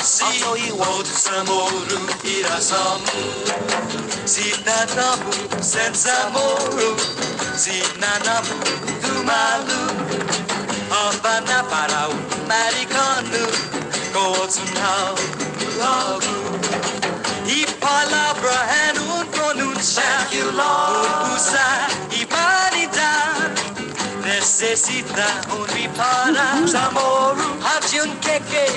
Occupied CHamoru Sensamoru Sinanamu Tumalu Havana Parau Maricanu Gotunau Lagu I palabra en un pronuncia un usa humanidad necesita un ripara Chamoru Hachun Keke.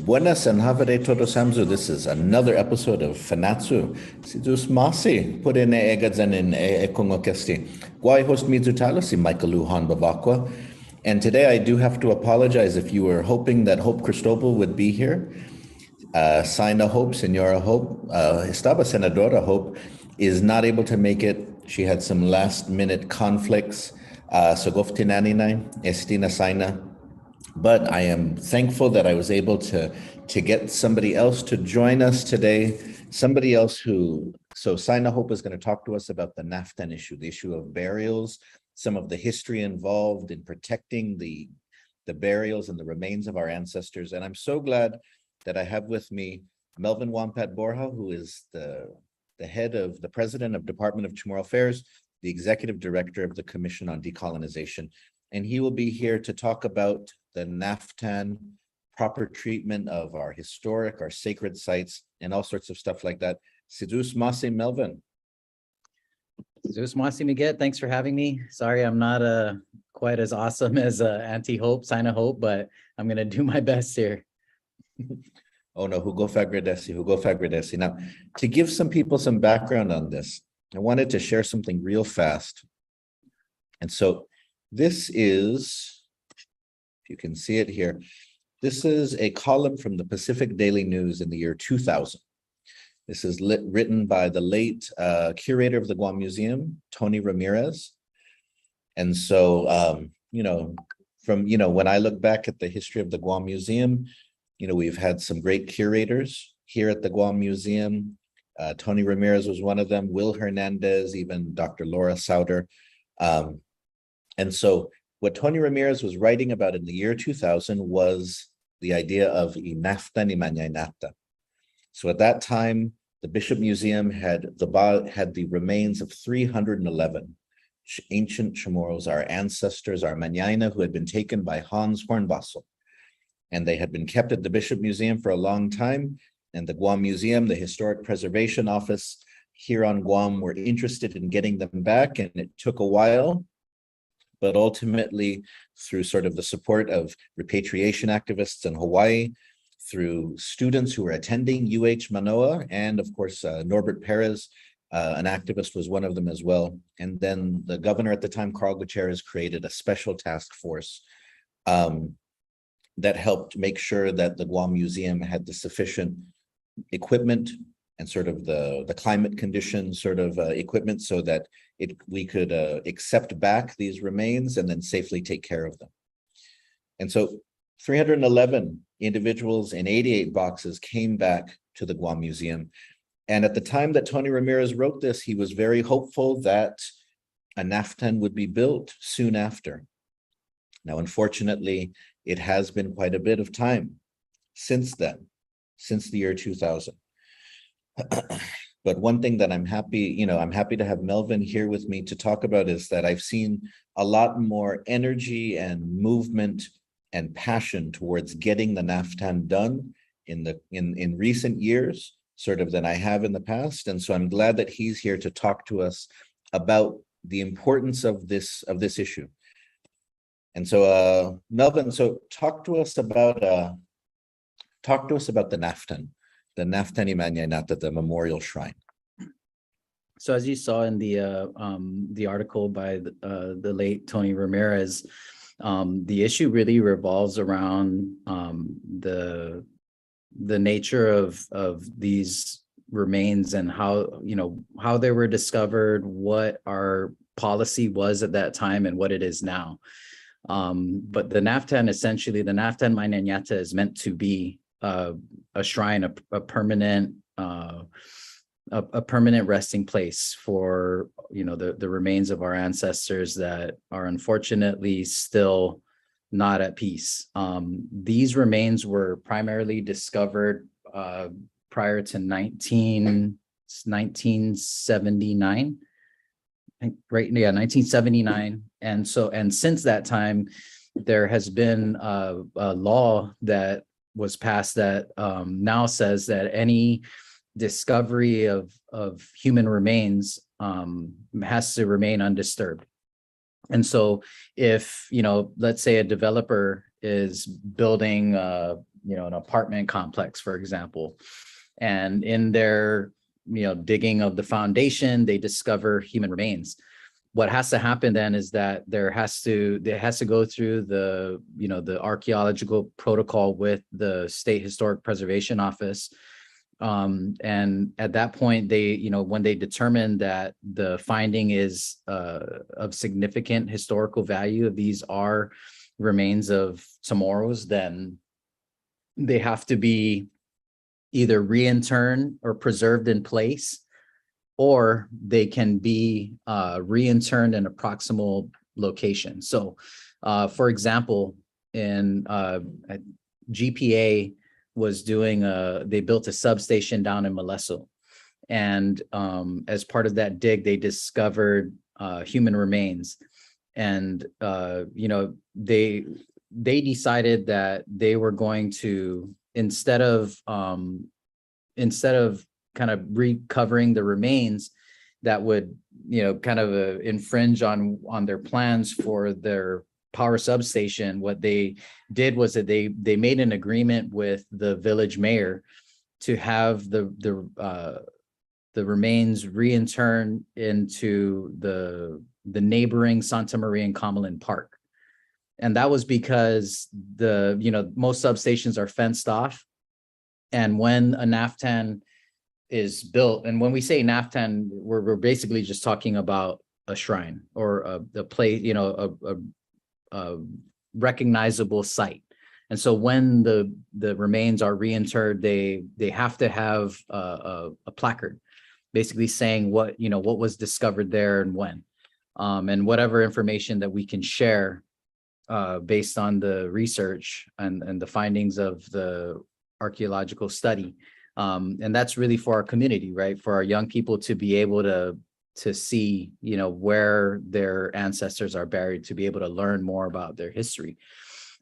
Buenas and havere todos samzu. This is another episode of Fanachu. Sidus masi put in egadzen in ekongo kesti. Guai host mizutalo si Michael Luhan Bavakwa. And today I do have to apologize if you were hoping that Hope Cristobal would be here. Senator Hope, Senora Hope, estaba Senadora Hope, is not able to make it. She had some last minute conflicts. Sogoftinanina, Estina Saina. But I am thankful that I was able to get somebody else to join us today. Somebody else so Senator Hope is going to talk to us about the Naftan issue, the issue of burials, some of the history involved in protecting the burials and the remains of our ancestors. And I'm so glad that I have with me Melvin Wampat Borja, who is the president of Department of Chamorro Affairs, the executive director of the Commission on Decolonization. And he will be here to talk about the Naftan, proper treatment of our historic, our sacred sites, and all sorts of stuff like that. Sidus Masi Melvin. Sidus Masi Miguel, thanks for having me. Sorry, I'm not quite as awesome as Auntie Hope, Sina Hope, but I'm going to do my best here. Oh no, Hugo Fagradesi. Now, to give some people some background on this, I wanted to share something real fast. And so this is, if you can see it here, this is a column from the Pacific Daily News in the year 2000. This is written by the late curator of the Guam Museum, Tony Ramirez. And so, when I look back at the history of the Guam Museum, we've had some great curators here at the Guam Museum. Tony Ramirez was one of them, Will Hernandez, even Dr. Laura Sauter. And so what Tony Ramirez was writing about in the year 2000 was the idea of Naftan Mañaina-ta. So at that time, the Bishop Museum had the remains of 311 ancient Chamorros, our ancestors, our Mañaina, who had been taken by Hans Hornbostel. And they had been kept at the Bishop Museum for a long time. And the Guam Museum, the Historic Preservation Office here on Guam, were interested in getting them back. And it took a while. But ultimately, through sort of the support of repatriation activists in Hawaii, through students who were attending UH Manoa, and of course, Norbert Perez, an activist, was one of them as well. And then the governor at the time, Carl Gutierrez, created a special task force that helped make sure that the Guam Museum had the sufficient equipment and sort of the climate condition sort of equipment so that we could accept back these remains and then safely take care of them. And so 311 individuals in 88 boxes came back to the Guam Museum. And at the time that Tony Ramirez wrote this, he was very hopeful that a Naftan would be built soon after. Now, unfortunately, it has been quite a bit of time since then, since the year 2000. But one thing that I'm happy to have Melvin here with me to talk about is that I've seen a lot more energy and movement and passion towards getting the Naftan done in recent years, sort of, than I have in the past. And so I'm glad that he's here to talk to us about the importance of this issue. And so, Melvin, so talk to us about the Naftan. The Naftani Mañaina-ta, the memorial shrine. So as you saw in the article by the late Tony Ramirez, the issue really revolves around the nature of these remains and how they were discovered, what our policy was at that time, and what it is now. But the Naftan, essentially, the Naftan Mañaina-ta is meant to be a shrine, a permanent resting place for the remains of our ancestors that are unfortunately still not at peace. These remains were primarily discovered prior to 1979. Right, yeah, 1979. And since that time, there has been a law that was passed that now says that any discovery of human remains has to remain undisturbed. And so if, let's say a developer is building, an apartment complex, for example, and in their, digging of the foundation, they discover human remains. What has to happen then is that it has to go through the, the archaeological protocol with the State Historic Preservation Office. And at that point, they, when they determine that the finding is of significant historical value, these are remains of Chamorros, then they have to be either reinterred or preserved in place, or they can be reinterred in a proximal location. So, for example, in GPA was doing they built a substation down in Moleso, and as part of that dig, they discovered human remains, and they decided that they were going to, instead of kind of recovering the remains that would kind of infringe on their plans for their power substation, what they did was that they made an agreement with the village mayor to have the remains reinterred into the neighboring Santa Maria and Camelin Park. And that was because most substations are fenced off, and when a Naftan is built, and when we say Naftan, we're basically just talking about a shrine or a place, a recognizable site. And so when the remains are reinterred, they have to have a placard, basically saying what was discovered there and when, and whatever information that we can share based on the research and the findings of the archaeological study. And that's really for our community, right? For our young people to be able to see, where their ancestors are buried, to be able to learn more about their history.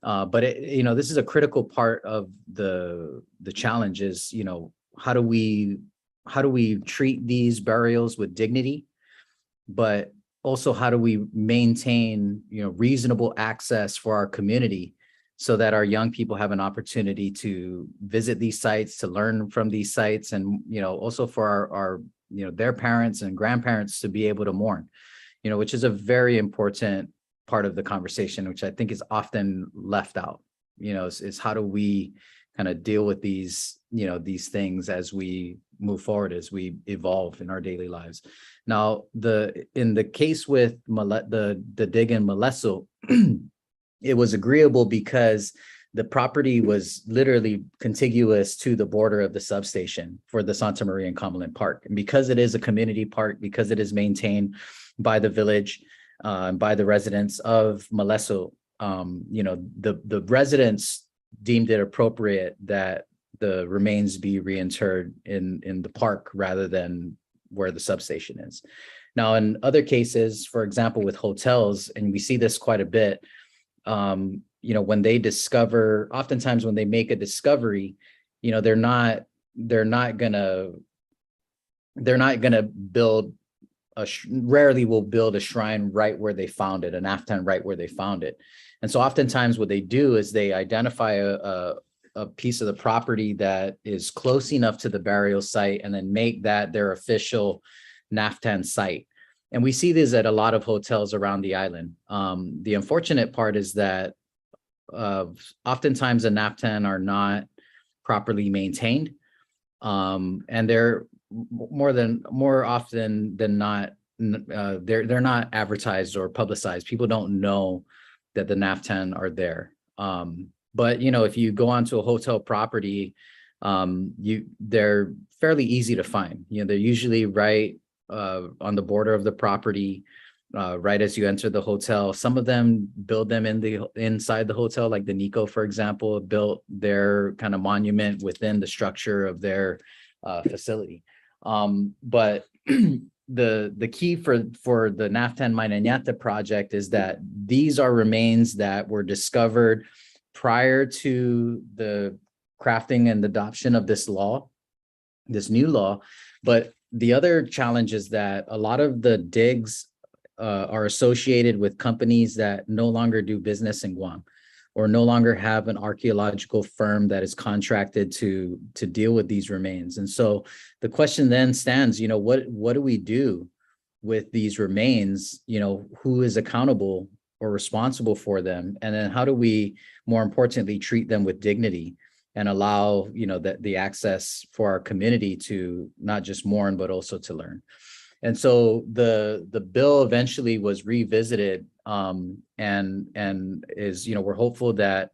But this is a critical part of the challenge is, how do we treat these burials with dignity, but also how do we maintain, reasonable access for our community, so that our young people have an opportunity to visit these sites, to learn from these sites, and also for our their parents and grandparents to be able to mourn, which is a very important part of the conversation, which I think is often left out. Is how do we kind of deal with these these things as we move forward, as we evolve in our daily lives. Now, in the case with the dig in Moleso, it was agreeable because the property was literally contiguous to the border of the substation for the Santa Maria and Camelin Park. And because it is a community park, because it is maintained by the village, by the residents of Moleso, the residents deemed it appropriate that the remains be reinterred in the park rather than where the substation is. Now, in other cases, for example, with hotels, and we see this quite a bit, when they discover, oftentimes when they make a discovery, they're not gonna build rarely will build a shrine right where they found it, an Naftan right where they found it. And so oftentimes what they do is they identify a piece of the property that is close enough to the burial site and then make that their official Naftan site. And we see this at a lot of hotels around the island. The unfortunate part is that oftentimes the Naftan are not properly maintained, and they're more often than not they're not advertised or publicized. People don't know that the Naftan are there. But if you go onto a hotel property, they're fairly easy to find. They're usually right on the border of the property, right as you enter the hotel. Some of them build them inside the hotel, like the Nico, for example, built their kind of monument within the structure of their facility. But the key for the Naftan Mañaina-ta project is that these are remains that were discovered prior to the crafting and adoption of this law, this new law. But the other challenge is that a lot of the digs are associated with companies that no longer do business in Guam, or no longer have an archaeological firm that is contracted to deal with these remains. And so the question then stands, what do we do with these remains? Who is accountable or responsible for them? And then how do we, more importantly, treat them with dignity and allow, the access for our community to not just mourn, but also to learn? And so the bill eventually was revisited, and is, we're hopeful that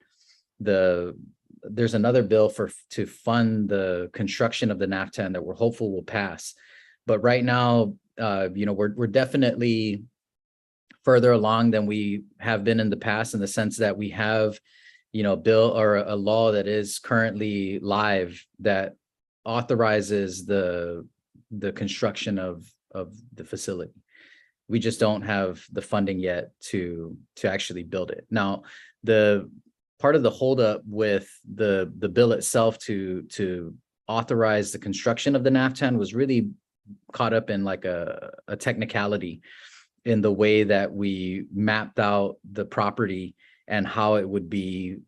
there's another bill to fund the construction of the Naftan that we're hopeful will pass. But right now, we're definitely further along than we have been in the past, in the sense that we have, bill or a law that is currently live that authorizes the construction of the facility. We just don't have the funding yet to actually build it. Now, the part of the holdup with the bill itself to authorize the construction of the Naftan was really caught up in like a technicality in the way that we mapped out the property and how it would be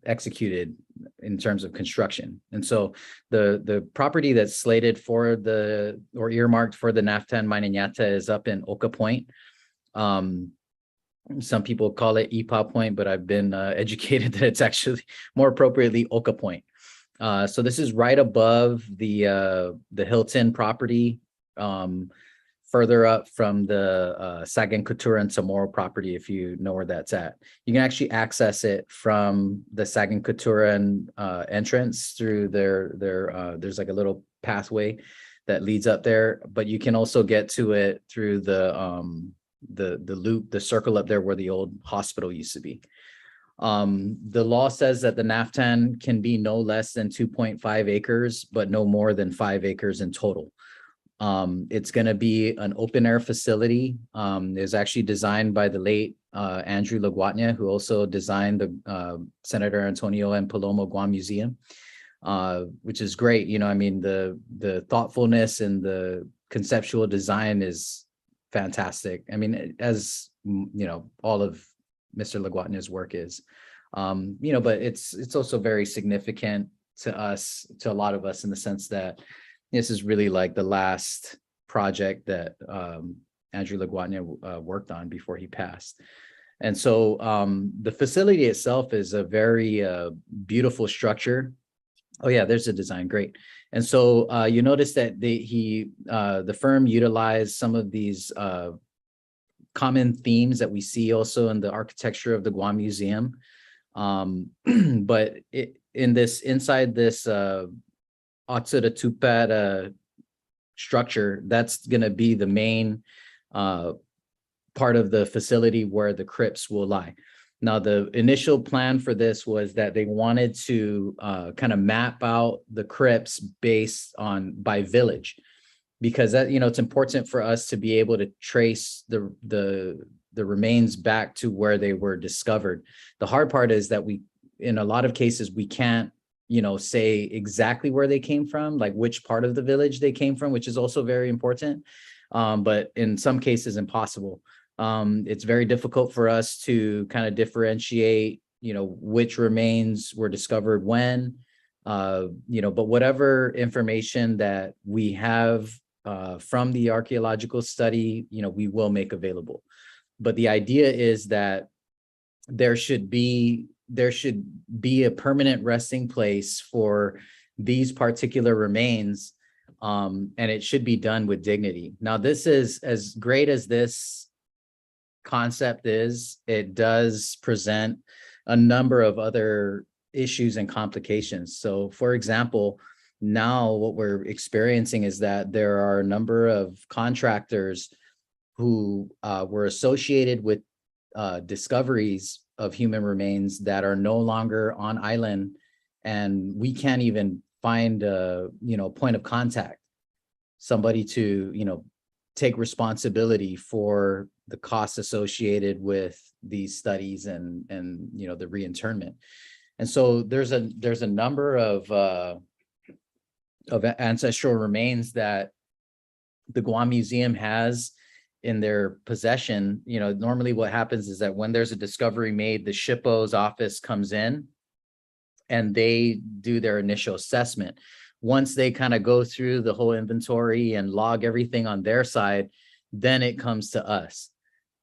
executed in terms of construction. And so the property that's slated for or earmarked for the Naftan Mañaina-ta is up in Oka Point. Some people call it Ipa Point, but I've been educated that it's actually more appropriately Oka Point. So this is right above the Hilton property, further up from the Sagan Couture and CHamoru property, if you know where that's at. You can actually access it from the Sagan Couture and entrance through there's like a little pathway that leads up there, but you can also get to it through the loop, the circle up there where the old hospital used to be. The law says that the Naftan can be no less than 2.5 acres, but no more than 5 acres in total. It's going to be an open air facility. It was actually designed by the late Andrew Laguatnia, who also designed the Senator Antonio and Paloma Guam Museum, which is great. The thoughtfulness and the conceptual design is fantastic. As all of Mr. Laguatnia's work is, but it's also very significant to us, to a lot of us, in the sense that this is really like the last project that Andrew Laguatnia worked on before he passed. And so the facility itself is a very beautiful structure. Oh yeah, there's a design, great. And so you notice that the firm utilized some of these common themes that we see also in the architecture of the Guam Museum. But inside this Atsura Tupat structure, that's going to be the main part of the facility where the crypts will lie. Now, the initial plan for this was that they wanted to kind of map out the crypts by village, because that, it's important for us to be able to trace the remains back to where they were discovered. The hard part is that in a lot of cases, we can't say exactly where they came from, like which part of the village they came from, which is also very important. But in some cases, impossible. It's very difficult for us to kind of differentiate, which remains were discovered when, but whatever information that we have from the archaeological study, we will make available. But the idea is that there should be a permanent resting place for these particular remains, and it should be done with dignity. Now, this is, as great as this concept is, it does present a number of other issues and complications. So, for example, now what we're experiencing is that there are a number of contractors who were associated with discoveries of human remains that are no longer on island, and we can't even find a point of contact, somebody to take responsibility for the costs associated with these studies and the reinternment. And so there's a number of ancestral remains that the Guam Museum has in their possession. Normally what happens is that when there's a discovery made, the SHPO's office comes in and they do their initial assessment. Once they kind of go through the whole inventory and log everything on their side, then it comes to us.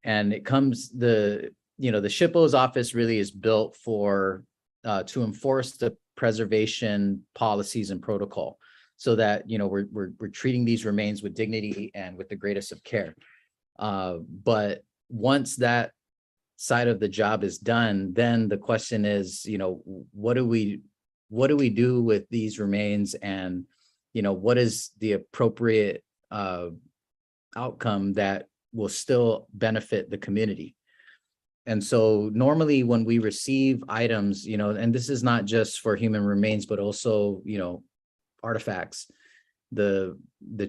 And it comes, the SHPO's office really is built for to enforce the preservation policies and protocol, so that we're treating these remains with dignity and with the greatest of care. But once that side of the job is done, then the question is, what do we do with these remains, and what is the appropriate outcome that will still benefit the community? And so normally when we receive items, and this is not just for human remains, but also, artifacts, the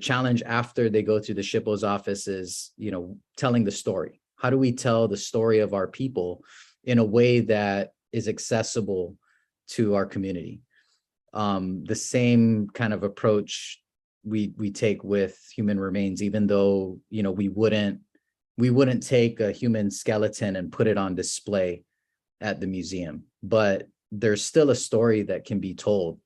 challenge after they go through the SHPO's office is, telling the story. How do we tell the story of our people in a way that is accessible to our community? The same kind of approach we take with human remains, even though, we wouldn't take a human skeleton and put it on display at the museum, but there's still a story that can be told,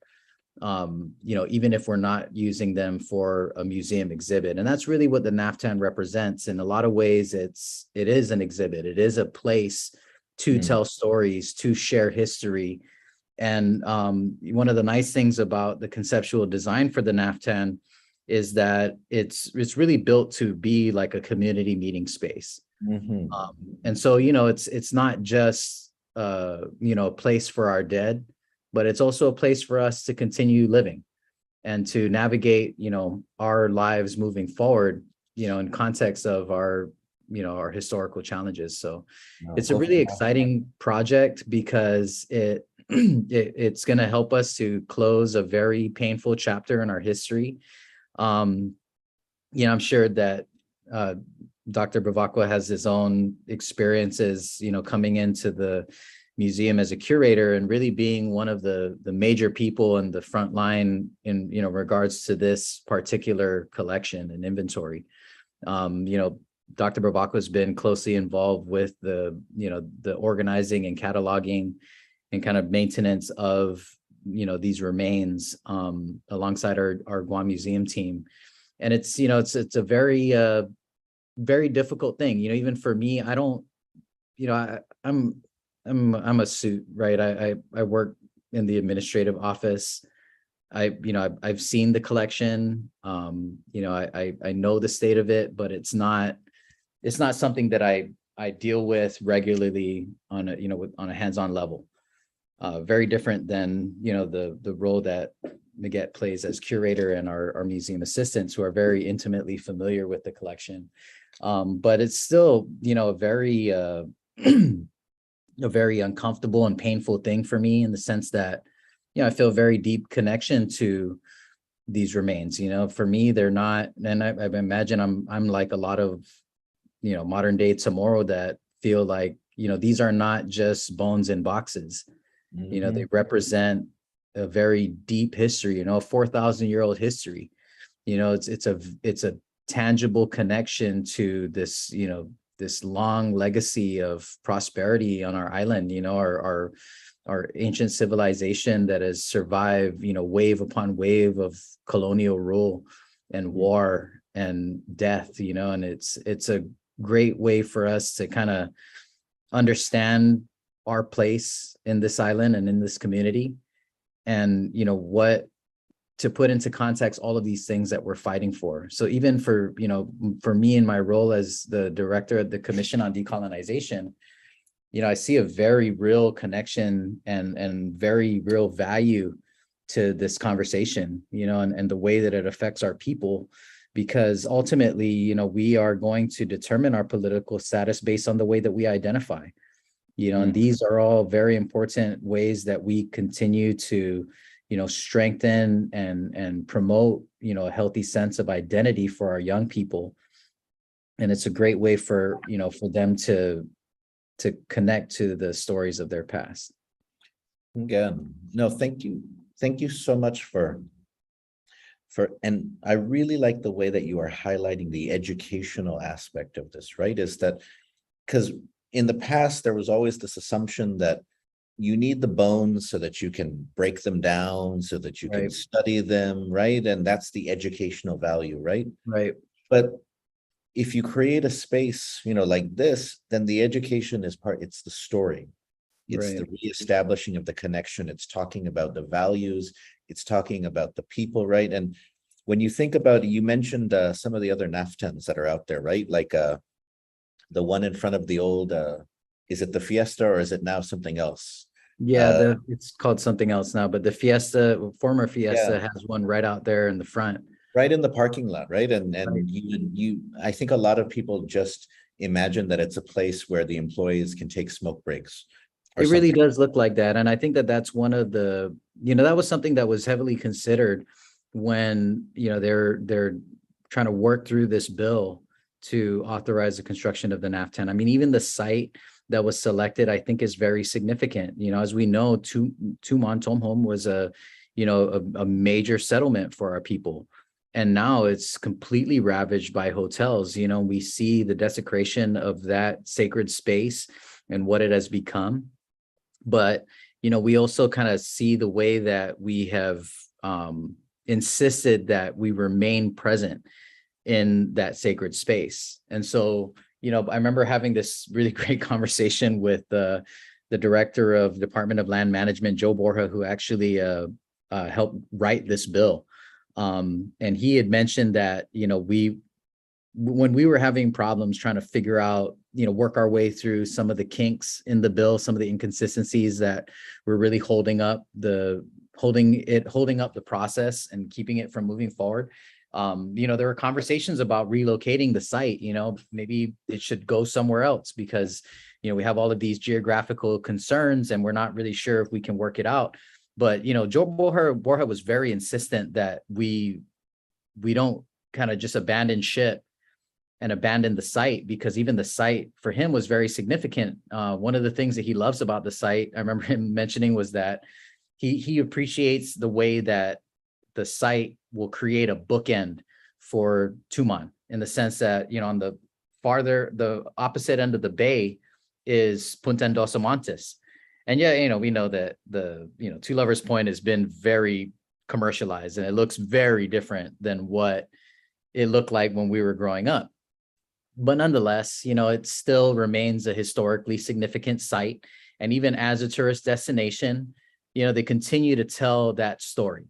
even if we're not using them for a museum exhibit. And that's really what the Naftan represents. In a lot of ways, it is an exhibit. It is a place to tell stories, to share history. And one of the nice things about the conceptual design for the Naftan is that it's really built to be like a community meeting space. And so, it's not just, a place for our dead, but it's also a place for us to continue living and to navigate, our lives moving forward, in context of our historical challenges. So it's a really exciting project because it's going to help us to close a very painful chapter in our history. I'm sure that Dr. Bavacqua has his own experiences, coming into the museum as a curator and really being one of the major people in the front line in, regards to this particular collection and inventory. Dr. Bavacqua has been closely involved with the organizing and cataloging and kind of maintenance of, these remains alongside our Guam Museum team. And it's a very, very difficult thing, even for me. I don't, I'm a suit, right? I work in the administrative office. I've seen the collection. I know the state of it, but it's not something that I deal with regularly on a hands-on level. Very different than the role that Miguel plays as curator and our museum assistants, who are very intimately familiar with the collection. But it's still a very a very uncomfortable and painful thing for me, in the sense that I feel very deep connection to these remains. For me, they're not, and I imagine I'm like a lot of modern day Chamorro that feel like these are not just bones in boxes. They represent a very deep history, a 4,000-year-old history. It's a tangible connection to this this long legacy of prosperity on our island, our ancient civilization that has survived, wave upon wave of colonial rule and war and death, and it's a great way for us to kind of understand our place in this island and in this community, and what to put into context all of these things that we're fighting for. So even for me in my role as the director of the Commission on Decolonization, I see a very real connection and very real value to this conversation, and the way that it affects our people, because ultimately, we are going to determine our political status based on the way that we identify, and these are all very important ways that we continue to, strengthen and promote, a healthy sense of identity for our young people. And it's a great way for, for them to connect to the stories of their past. Again, no, thank you. Thank you so much and I really like the way that you are highlighting the educational aspect of this, right? Is that because in the past, there was always this assumption that you need the bones so that you can break them down, so that you can study them, right? And that's the educational value, right? Right. But if you create a space, like this, then the education is it's the story. It's the reestablishing of the connection. It's talking about the values. It's talking about the people, right? And when you think about it, you mentioned some of the other naftans that are out there, right? Like the one in front of the old, is it the Fiesta or is it now something else? Yeah, it's called something else now, but the former Fiesta Yeah. has one right out there in the front. Right in the parking lot, right? And you I think a lot of people just imagine that it's a place where the employees can take smoke breaks. It really does look like that. And I think that that's one of the, that was something that was heavily considered when, they're trying to work through this bill to authorize the construction of the Naftan. I mean, even the site that was selected, I think, is very significant. As we know, Tumon Tomhom was a major settlement for our people. And now it's completely ravaged by hotels. We see the desecration of that sacred space and what it has become. But, we also kind of see the way that we have insisted that we remain present in that sacred space. And so, I remember having this really great conversation with the director of Department of Land Management, Joe Borja, who actually helped write this bill. And he had mentioned that, when we were having problems trying to figure out, work our way through some of the kinks in the bill, some of the inconsistencies that were really holding up the process and keeping it from moving forward. There were conversations about relocating the site. Maybe it should go somewhere else because, we have all of these geographical concerns and we're not really sure if we can work it out. But, Joe Borja was very insistent that we don't kind of just abandon ship and abandon the site, because even the site for him was very significant. One of the things that he loves about the site, I remember him mentioning, was that he appreciates the way that the site will create a bookend for Tumon, in the sense that, on the opposite end of the bay is Punta Endosamontes. And we know that the, Two Lovers Point has been very commercialized and it looks very different than what it looked like when we were growing up. But nonetheless, it still remains a historically significant site. And even as a tourist destination, they continue to tell that story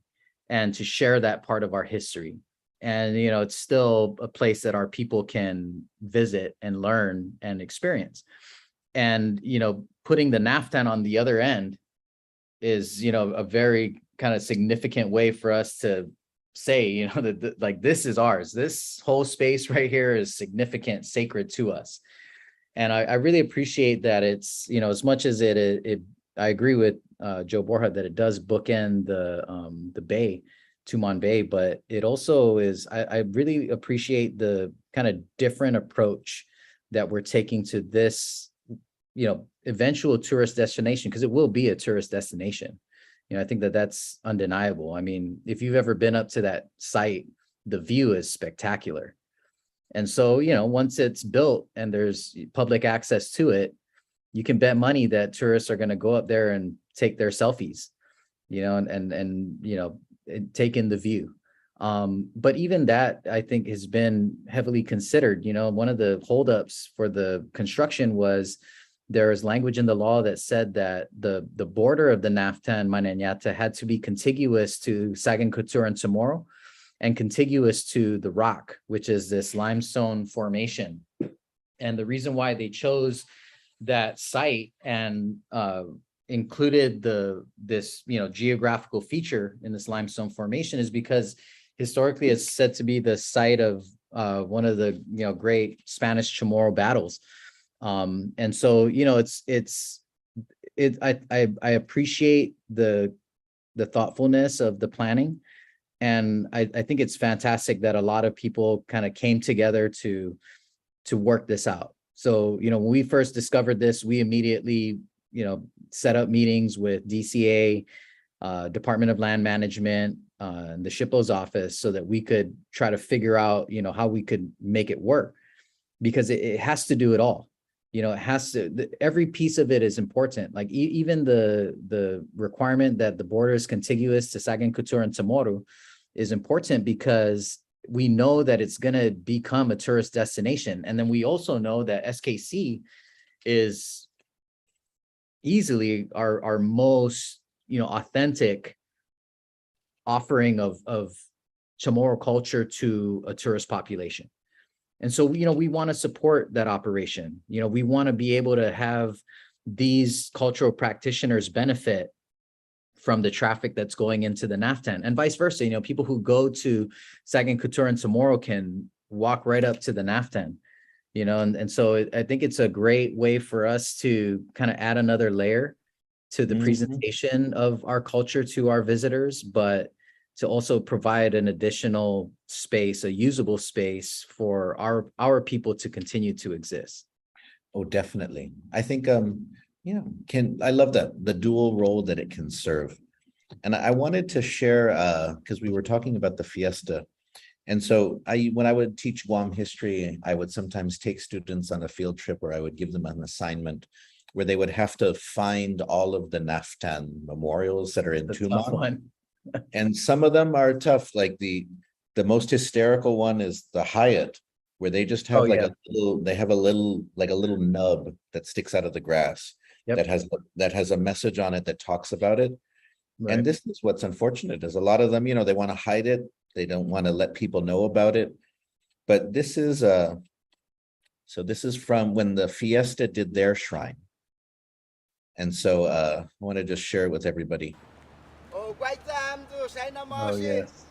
and to share that part of our history. And, it's still a place that our people can visit and learn and experience. And, putting the Naftan on the other end is, a very kind of significant way for us to say, that like, this is ours. This whole space right here is significant, sacred to us. And I really appreciate that it's, as much as I agree with Joe Borja that it does bookend the bay, Tumon Bay, but it also is, I really appreciate the kind of different approach that we're taking to this, eventual tourist destination, because it will be a tourist destination. I think that that's undeniable. I mean, if you've ever been up to that site, the view is spectacular. And so, once it's built and there's public access to it, you can bet money that tourists are going to go up there and take their selfies, and take in the view. But even that, I think, has been heavily considered. One of the holdups for the construction was there is language in the law that said that the border of the Naftan Mañaina-ta had to be contiguous to Sagan Couture and Chamorro, and contiguous to the rock, which is this limestone formation. And the reason why they chose that site and included this geographical feature in this limestone formation is because historically it's said to be the site of one of the great Spanish Chamorro battles. And so I appreciate the thoughtfulness of the planning, and I think it's fantastic that a lot of people kind of came together to work this out. So when we first discovered this, we immediately set up meetings with DCA, Department of Land Management, and the SHPO's office, so that we could try to figure out how we could make it work, because it has to do it all. It has to, every piece of it is important. Like even the requirement that the border is contiguous to Sagan-Couture and Chamorro is important, because we know that it's going to become a tourist destination. And then we also know that SKC is easily our most authentic offering of Chamorro culture to a tourist population. And so, we want to support that operation. We want to be able to have these cultural practitioners benefit from the traffic that's going into the Naftan, and vice versa. People who go to Sagan-Couture and Chamorro can walk right up to the Naftan, and so I think it's a great way for us to kind of add another layer to the presentation of our culture to our visitors, but to also provide an additional space, a usable space for our people to continue to exist. Oh, definitely. I think, I love that, the dual role that it can serve. And I wanted to share, because we were talking about the fiesta. And so when I would teach Guam history, I would sometimes take students on a field trip where I would give them an assignment where they would have to find all of the Naftan memorials that are in Tumon. And some of them are tough. Like the most hysterical one is the Hyatt, where they just have a little nub that sticks out of the grass. Yep. that has a message on it that talks about it. Right. And this is what's unfortunate, is a lot of them, they want to hide it. They don't want to let people know about it. But this is this is from when the Fiesta did their shrine. And so I want to just share it with everybody. Oh, yes.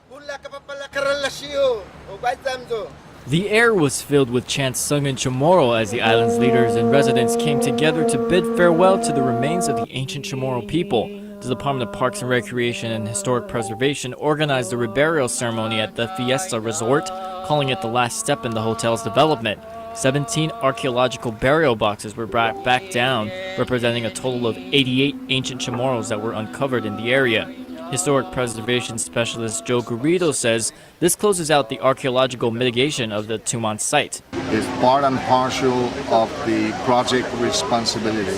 The air was filled with chants sung in Chamorro as the island's leaders and residents came together to bid farewell to the remains of the ancient Chamorro people. The Department of Parks and Recreation and Historic Preservation organized a reburial ceremony at the Fiesta Resort, calling it the last step in the hotel's development. 17 archaeological burial boxes were brought back down, representing a total of 88 ancient Chamorros that were uncovered in the area. Historic Preservation Specialist Joe Garrido says this closes out the archaeological mitigation of the Tumon site. It's part and parcel of the project responsibility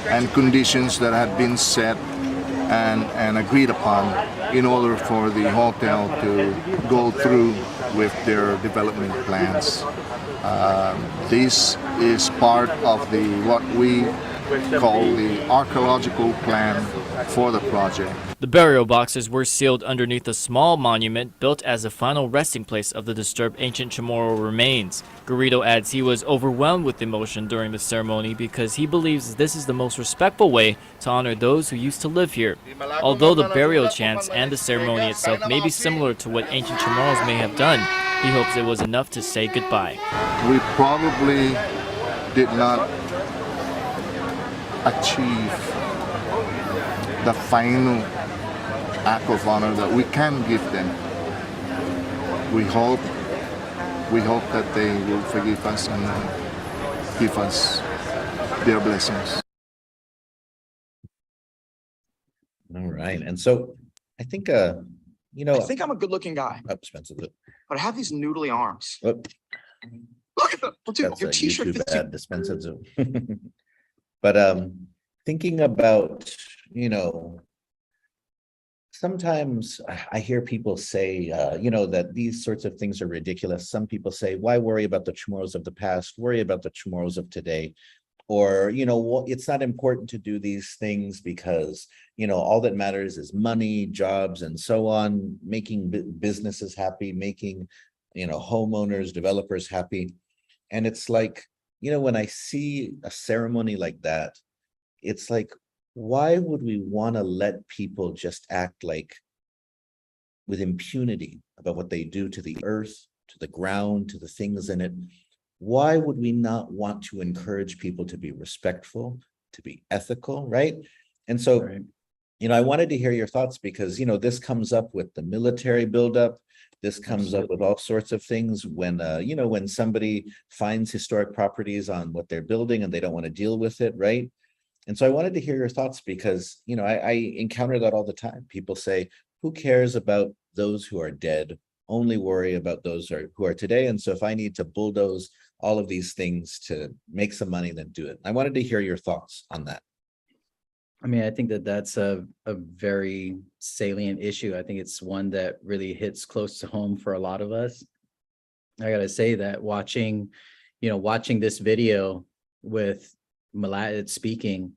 and conditions that have been set and agreed upon in order for the hotel to go through with their development plans. This is part of what we call the archaeological plan for the project. The burial boxes were sealed underneath a small monument built as a final resting place of the disturbed ancient Chamorro remains. Garrido adds he was overwhelmed with emotion during the ceremony because he believes this is the most respectful way to honor those who used to live here. Although the burial chants and the ceremony itself may be similar to what ancient Chamorros may have done, he hopes it was enough to say goodbye. We probably did not achieve the final act of honor that we can give them. We hope that they will forgive us and give us their blessings. All right. And so I think I think I'm a good-looking guy, Spencer. but I have these noodly arms. Oh, Look at them. Dude, that's your a t-shirt YouTube fits you. ad, Spencer. But thinking about, sometimes I hear people say, that these sorts of things are ridiculous. Some people say, why worry about the Chamorros of the past? Worry about the Chamorros of today. Or, it's not important to do these things because, all that matters is money, jobs, and so on, making businesses happy, making, homeowners, developers happy. And it's like, when I see a ceremony like that, it's like, why would we want to let people just act like with impunity about what they do to the earth, to the ground, to the things in it, why would we not want to encourage people to be respectful, to be ethical, right? And so, Right. I wanted to hear your thoughts because, this comes up with the military buildup. This comes up with all sorts of things when, when somebody finds historic properties on what they're building and they don't want to deal with it, right? And so I wanted to hear your thoughts because, I encounter that all the time. People say, who cares about those who are dead? Only worry about those who are today. And so if I need to bulldoze all of these things to make some money, then do it. I wanted to hear your thoughts on that. I mean, I think that that's a very salient issue. I think it's one that really hits close to home for a lot of us. I gotta say that watching this video with Malat speaking,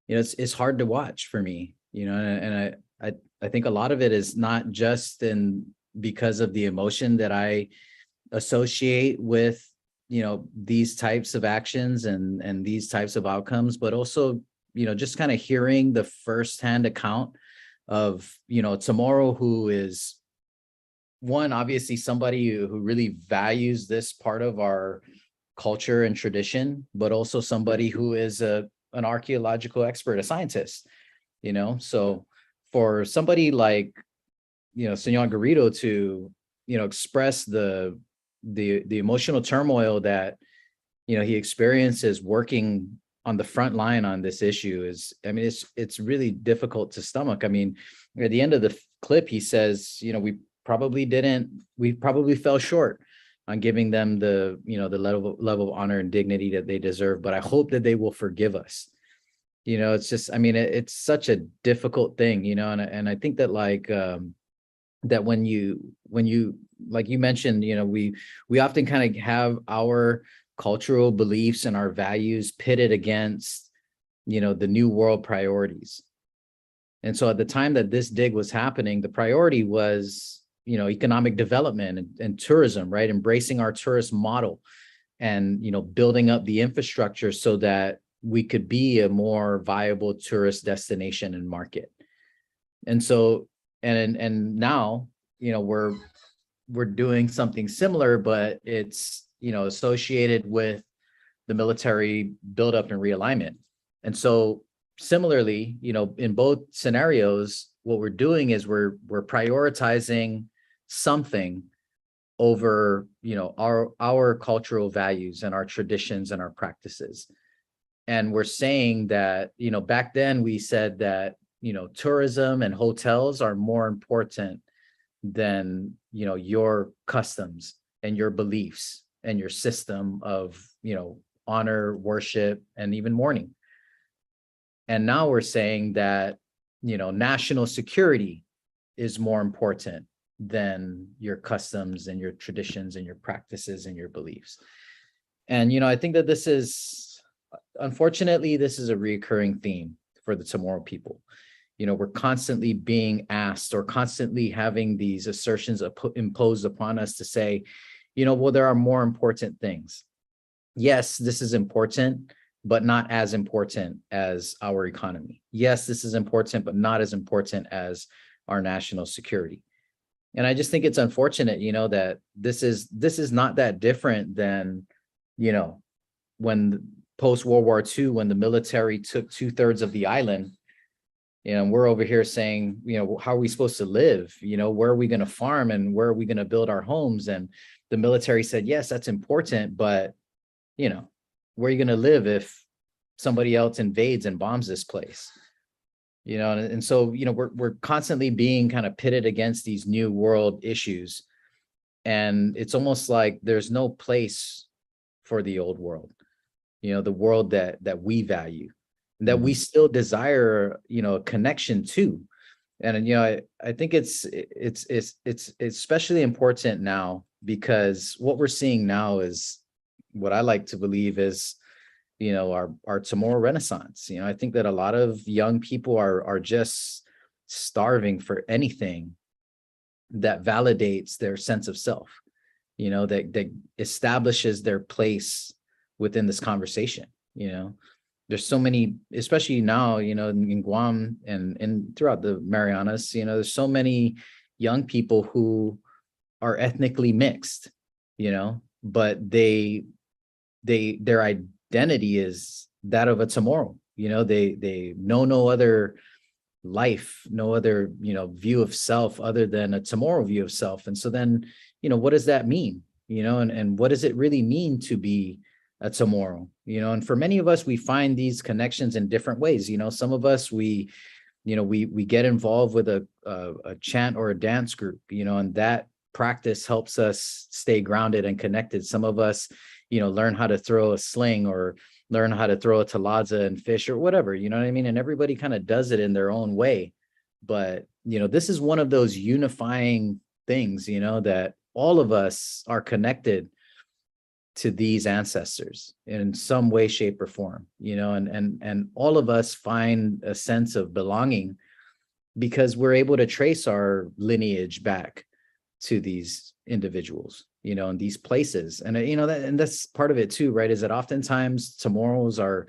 it's hard to watch for me, and I think a lot of it is not just because of the emotion that I associate with, these types of actions and these types of outcomes, but also, just kind of hearing the firsthand account of, Chamorro, who is one, obviously somebody who really values this part of our culture and tradition, but also somebody who is an archaeological expert, a scientist, so for somebody like, Senor Garrido to, express the emotional turmoil that, he experiences working on the front line on this issue is, I mean, it's really difficult to stomach. I mean, at the end of the clip, he says, we probably fell short on giving them the level of honor and dignity that they deserve, but I hope that they will forgive us. It's just, I mean, it's such a difficult thing, and I think that that when you like you mentioned, we often kind of have our cultural beliefs and our values pitted against, the new world priorities. And so at the time that this dig was happening, the priority was, economic development and tourism, right? Embracing our tourist model and, building up the infrastructure so that we could be a more viable tourist destination and market. And so, and now, we're doing something similar, but it's, associated with the military buildup and realignment. And so similarly, in both scenarios, what we're doing is we're prioritizing something over, our cultural values and our traditions and our practices. And we're saying that, back then we said that, tourism and hotels are more important than, your customs and your beliefs and your system of, honor, worship, and even mourning. And now we're saying that, national security is more important than your customs and your traditions and your practices and your beliefs. And, I think that this is, unfortunately, this is a recurring theme for the Chamorro people. We're constantly being asked or constantly having these assertions imposed upon us to say, well, there are more important things. Yes, this is important, but not as important as our economy. Yes, this is important, but not as important as our national security. And I just think it's unfortunate, that this is not that different than, when post-World War II, when the military took 2/3 of the island, and we're over here saying, how are we supposed to live? Where are we going to farm and where are we going to build our homes? And the military said, yes, that's important, but, where are you going to live if somebody else invades and bombs this place? And so, we're constantly being kind of pitted against these new world issues. And it's almost like there's no place for the old world, the world that we value, that we still desire, a connection to. And, I think it's especially important now because what we're seeing now is what I like to believe is, our Chamorro Renaissance. I think that a lot of young people are just starving for anything that validates their sense of self, that establishes their place within this conversation. There's so many, especially now, in Guam and throughout the Marianas, there's so many young people who are ethnically mixed, but their identity is that of a Chamorro. They know no other life, no other, view of self other than a Chamorro view of self. And so then, what does that mean? And what does it really mean to be a Chamorro? And for many of us, we find these connections in different ways. Some of us, we get involved with a chant or a dance group, and that practice helps us stay grounded and connected. Some of us, learn how to throw a sling or learn how to throw a talaza and fish or whatever, you know what I mean? And everybody kind of does it in their own way. But, this is one of those unifying things, that all of us are connected to these ancestors in some way, shape, or form, and all of us find a sense of belonging because we're able to trace our lineage back to these individuals, in these places. And, and that's part of it too, right? Is that oftentimes Chamorros are,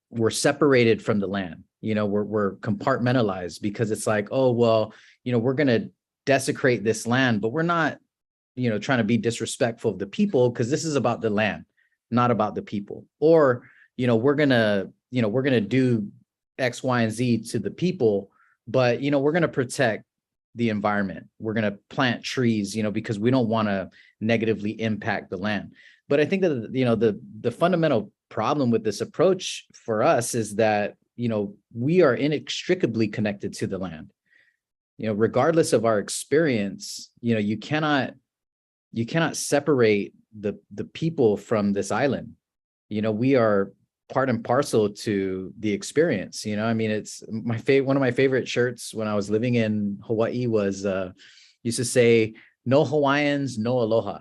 we're separated from the land, we're compartmentalized because it's like, oh, well, we're going to desecrate this land, but we're not, trying to be disrespectful of the people because this is about the land, not about the people. Or, we're going to do X, Y, and Z to the people, but, we're going to protect the environment. We're going to plant trees, because we don't want to negatively impact the land. But I think that, the fundamental problem with this approach for us is that, we are inextricably connected to the land. Regardless of our experience, you cannot separate the people from this island. We are part and parcel to the experience. It's one of my favorite shirts when I was living in Hawaii was used to say, "No Hawaiians, no aloha."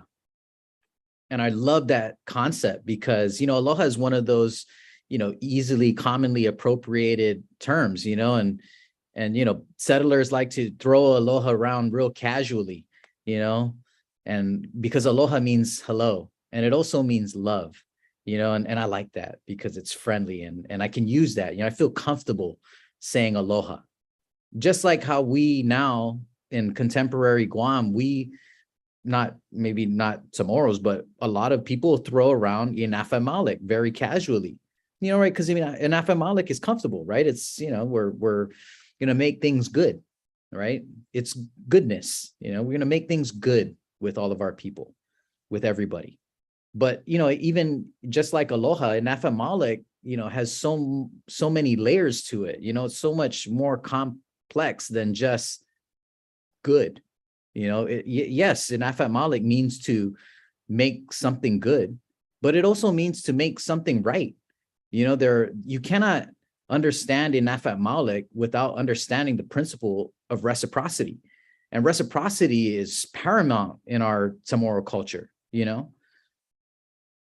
And I love that concept because, aloha is one of those, easily commonly appropriated terms, and settlers like to throw aloha around real casually, and because aloha means hello, and it also means love, and I like that because it's friendly and I can use that, I feel comfortable saying aloha. Just like how we now in contemporary Guam, maybe not Chamorros, but a lot of people throw around Inafa Malik very casually, right? Because Inafa Malik is comfortable, right? It's, we're going to make things good, right? It's goodness, we're going to make things good with all of our people, with everybody. But, even just like aloha, Inafa Malik, has so many layers to it, it's so much more complex than just good. Yes, Inafa Malik means to make something good, but it also means to make something right. You cannot understand Inafa Malik without understanding the principle of reciprocity. And reciprocity is paramount in our Chamorro culture,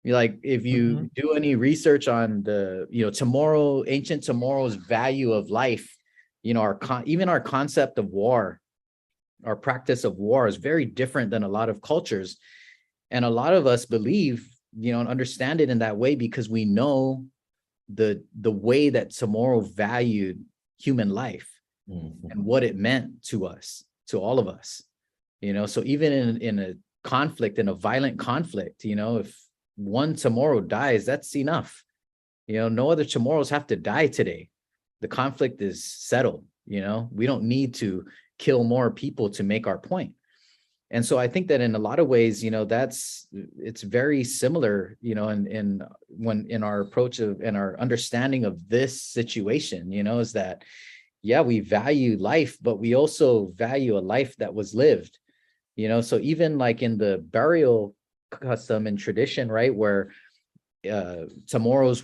Like if you do any research on the, Chamorro, ancient Chamorro's value of life, even our concept of war, our practice of war is very different than a lot of cultures. And a lot of us believe, and understand it in that way because we know the way that Chamorro valued human life and what it meant to us, to all of us, so even in a conflict, in a violent conflict, if one Chamorro dies, that's enough. No other Chamorros have to die today. The conflict is settled. We don't need to kill more people to make our point. And so I think that in a lot of ways, it's very similar, in our approach of and our understanding of this situation, is that, yeah, we value life, but we also value a life that was lived, so even like in the burial custom and tradition, right, where Chamorros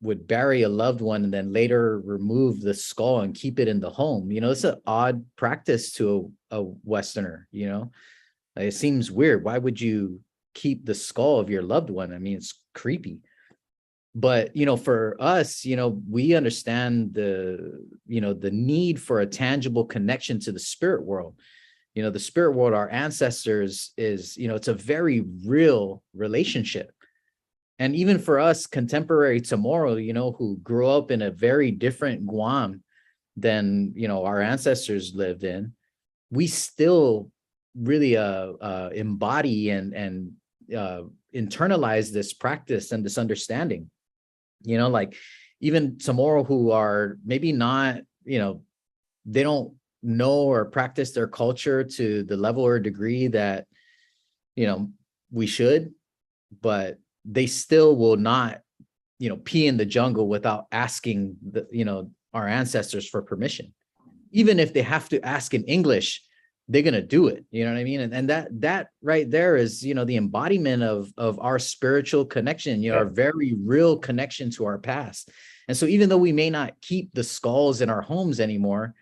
would bury a loved one and then later remove the skull and keep it in the home. It's an odd practice to a Westerner, it seems weird. Why would you keep the skull of your loved one? It's creepy. But, for us, we understand the need for a tangible connection to the spirit world. The spirit world, our ancestors is, it's a very real relationship. And even for us, contemporary Chamorro, who grew up in a very different Guam, than, our ancestors lived in, we still really embody and internalize this practice and this understanding. Like even Chamorro, who are maybe not, they don't know or practice their culture to the level or degree that, we should, but they still will not, pee in the jungle without asking our ancestors for permission. Even if they have to ask in English, they're going to do it. You know what I mean? And that right there is, the embodiment of our spiritual connection, our very real connection to our past. And so even though we may not keep the skulls in our homes anymore,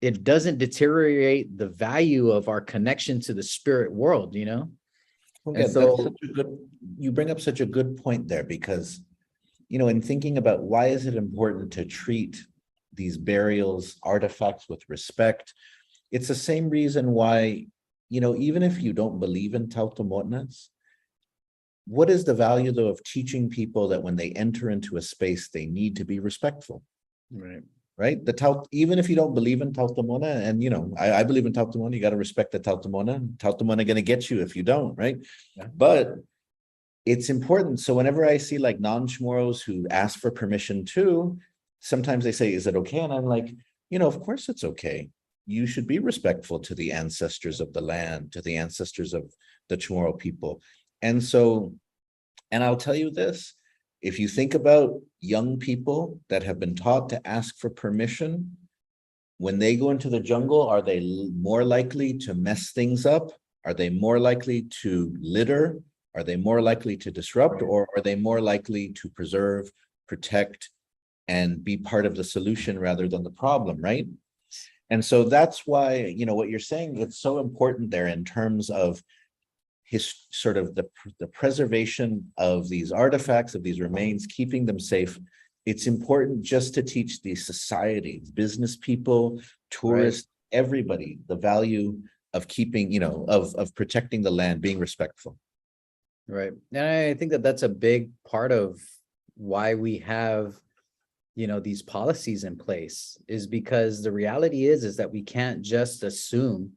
it doesn't deteriorate the value of our connection to the spirit world, Okay, and so, that's such a good, you bring up such a good point there, because, in thinking about why is it important to treat these burials, artifacts with respect, it's the same reason why, even if you don't believe in tautomonas, what is the value though of teaching people that when they enter into a space, they need to be respectful? Right? Even if you don't believe in tautomona, and I believe in tautomona, you got to respect the tautomona. Tautomona going to get you if you don't, right? Yeah. But it's important. So whenever I see like non-Chamorros who ask for permission too, sometimes they say, is it okay? And I'm like, of course it's okay. You should be respectful to the ancestors of the land, to the ancestors of the Chamorro people. And so, and I'll tell you this, if you think about young people that have been taught to ask for permission, when they go into the jungle, are they more likely to mess things up? Are they more likely to litter? Are they more likely to disrupt? Or are they more likely to preserve, protect, and be part of the solution rather than the problem, right? And so that's why, what you're saying, it's so important there in terms of his sort of the preservation of these artifacts, of these remains, keeping them safe. It's important just to teach the society, business people, tourists, everybody, the value of keeping, of protecting the land, being respectful. Right. And I think that that's a big part of why we have, these policies in place, is because the reality is that we can't just assume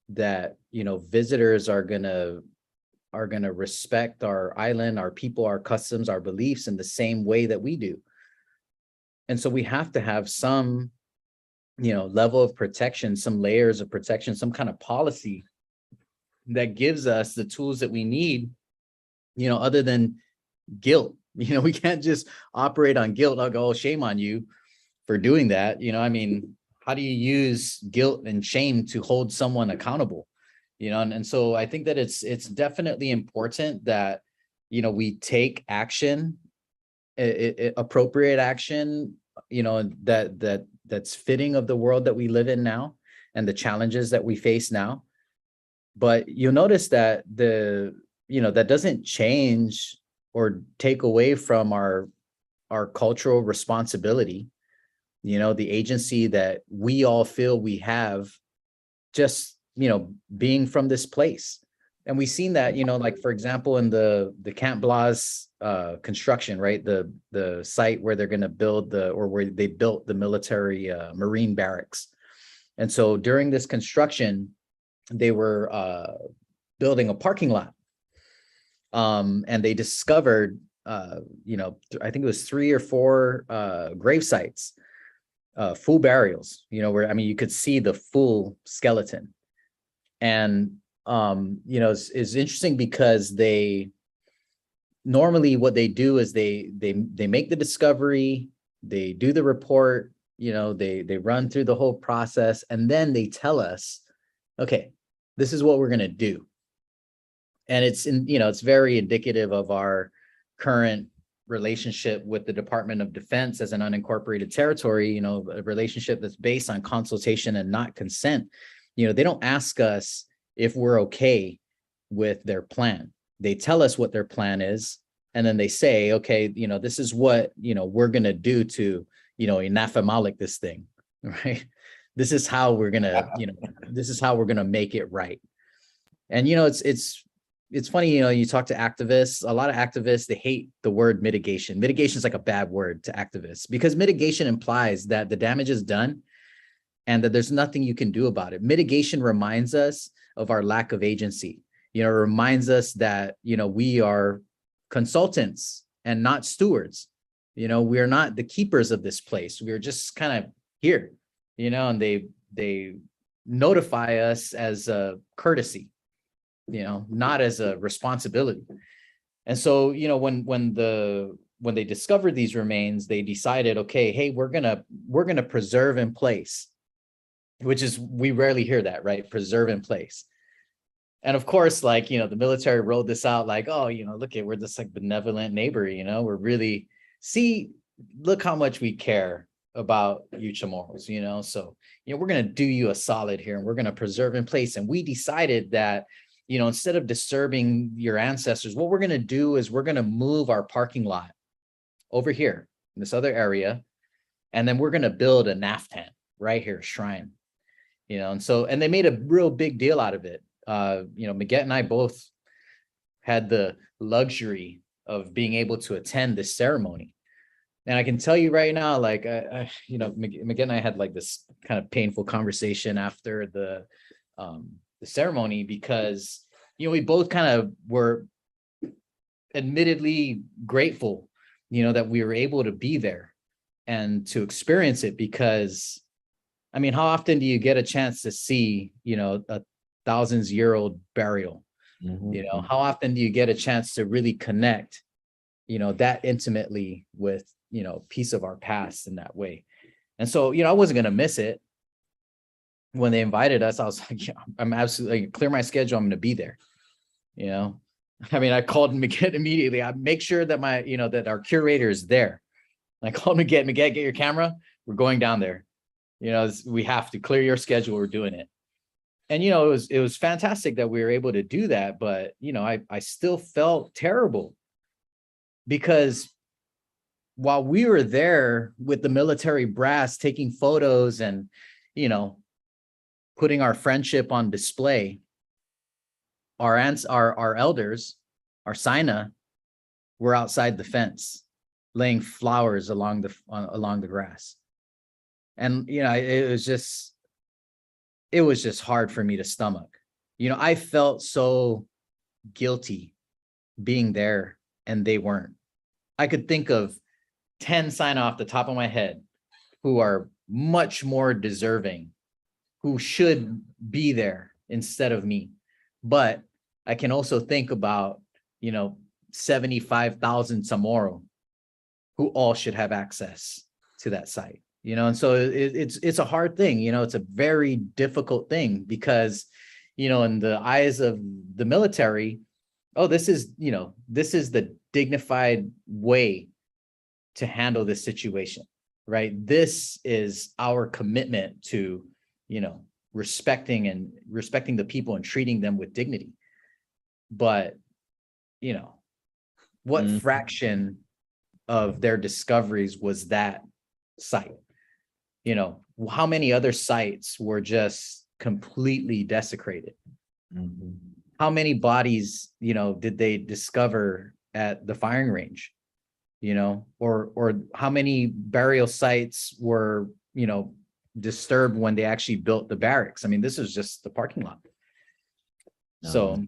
that, visitors are gonna respect our island, our people, our customs, our beliefs in the same way that we do. And so we have to have some, level of protection, some layers of protection, some kind of policy that gives us the tools that we need, other than guilt. We can't just operate on guilt. I'll go, oh, shame on you for doing that. How do you use guilt and shame to hold someone accountable? And so I think that it's definitely important that, we take action, appropriate action, that's fitting of the world that we live in now and the challenges that we face now. But you'll notice that that doesn't change or take away from our cultural responsibility, the agency that we all feel we have, just, being from this place. And we've seen that, like, for example, in the Camp Blas construction, right? The site where they're going to build where they built the military Marine barracks. And so during this construction, they were building a parking lot. And they discovered, I think it was 3 or 4 grave sites, full burials, where, you could see the full skeleton. And, it's interesting because normally what they do is they make the discovery, they do the report, they run through the whole process, and then they tell us, okay, this is what we're going to do. And it's very indicative of our current relationship with the Department of Defense as an unincorporated territory, a relationship that's based on consultation and not consent. They don't ask us if we're okay with their plan. They tell us what their plan is, and then they say, okay, this is what, we're going to do to, inafamalik this thing, right? This is how we're going to, this is how we're going to make it right. And, it's funny, you talk to activists, a lot of activists, they hate the word mitigation. Mitigation is like a bad word to activists, because mitigation implies that the damage is done and that there's nothing you can do about it. Mitigation reminds us of our lack of agency. You know, it reminds us that, you know, we are consultants and not stewards. You know, we're not the keepers of this place. We're just kind of here, you know, and they notify us as a courtesy, you know, not as a responsibility. And so, you know, when they discovered these remains, they decided, okay, hey, we're gonna preserve in place, which is, we rarely hear that, right? Preserve in place. And of course, like, you know, the military rolled this out like, oh, you know, look at, we're this like benevolent neighbor, you know, we're really, look how much we care about you Chamorros, you know, so, you know, we're going to do you a solid here and we're going to preserve in place. And we decided that, you know, instead of disturbing your ancestors, what we're going to do is we're going to move our parking lot over here in this other area. And then we're going to build a Naftan right here, shrine, you know, and so, and they made a real big deal out of it. You know, Miguel and I both had the luxury of being able to attend this ceremony. And I can tell you right now, like, you know, Miguel and I had like this kind of painful conversation after the ceremony, because, you know, we both kind of were admittedly grateful, you know, that we were able to be there and to experience it. Because, I mean, how often do you get a chance to see, you know, a thousands-year-old burial? Mhm. You know, how often do you get a chance to really connect, you know, that intimately with, you know, piece of our past in that way? And so, you know, I wasn't going to miss it. When they invited us, I was like, yeah, I'm absolutely, like, clear my schedule, I'm going to be there. You know, I mean, I called Miguel immediately. I make sure that my, you know, that our curator is there. I called Miguel, get your camera. We're going down there. You know, we have to clear your schedule. We're doing it. And, you know, it was fantastic that we were able to do that. But, you know, I still felt terrible, because while we were there with the military brass taking photos and, you know, putting our friendship on display, our elders, our Sina, were outside the fence, laying flowers along the grass. And, you know, it was just hard for me to stomach. You know, I felt so guilty being there and they weren't. I could think of 10 sign off the top of my head who are much more deserving, who should be there instead of me. But I can also think about, you know, 75,000 Chamorro who all should have access to that site, you know? And so it's a hard thing, you know, it's a very difficult thing, because, you know, in the eyes of the military, oh, this is, you know, this is the dignified way to handle this situation, right? This is our commitment to, you know, respecting the people and treating them with dignity. But, you know, what fraction of their discoveries was that site? You know, how many other sites were just completely desecrated? Mhm. How many bodies, you know, did they discover at the firing range? You know, or how many burial sites were, you know, disturbed when they actually built the barracks? I mean, this is just the parking lot. No, So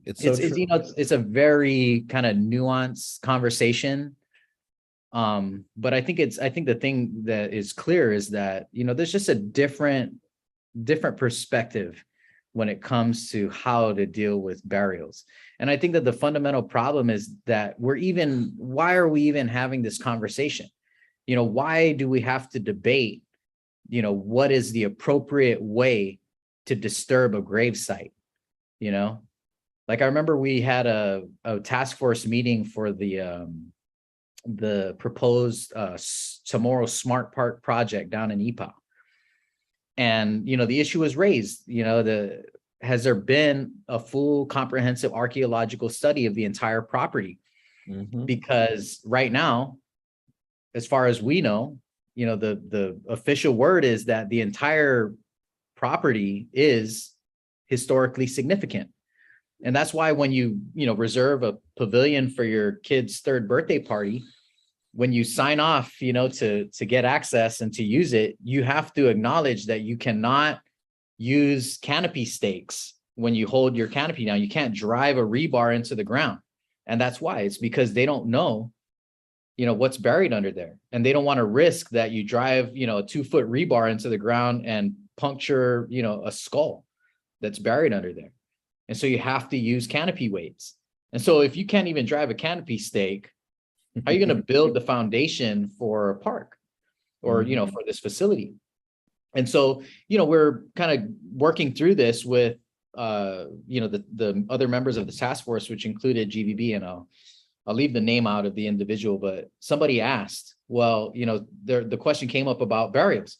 it's so it's true. you know, it's a very kind of nuanced conversation. But I think the thing that is clear is that, you know, there's just a different perspective when it comes to how to deal with burials. And I think that the fundamental problem is that why are we even having this conversation? You know, why do we have to debate, you know, what is the appropriate way to disturb a gravesite? You know, like I remember we had a task force meeting for the proposed Chamorro Smart Park project down in Ipa. And, you know, the issue was raised, you know, has there been a full comprehensive archaeological study of the entire property? Mhm. Because right now, as far as we know, you know, the official word is that the entire property is historically significant. And that's why when you know, reserve a pavilion for your kid's 3rd birthday party, when you sign off, to get access and to use it, you have to acknowledge that you cannot use canopy stakes when you hold your canopy down. You can't drive a rebar into the ground. And that's why. It's because they don't know, what's buried under there. And they don't want to risk that you drive, a 2-foot rebar into the ground and puncture, a skull that's buried under there. And so you have to use canopy weights. And so if you can't even drive a canopy stake, how are you going to build the foundation for a park or, for this facility? And so, we're kind of working through this with, the other members of the task force, which included GVB, and I'll leave the name out of the individual, but somebody asked, well, the question came up about burials.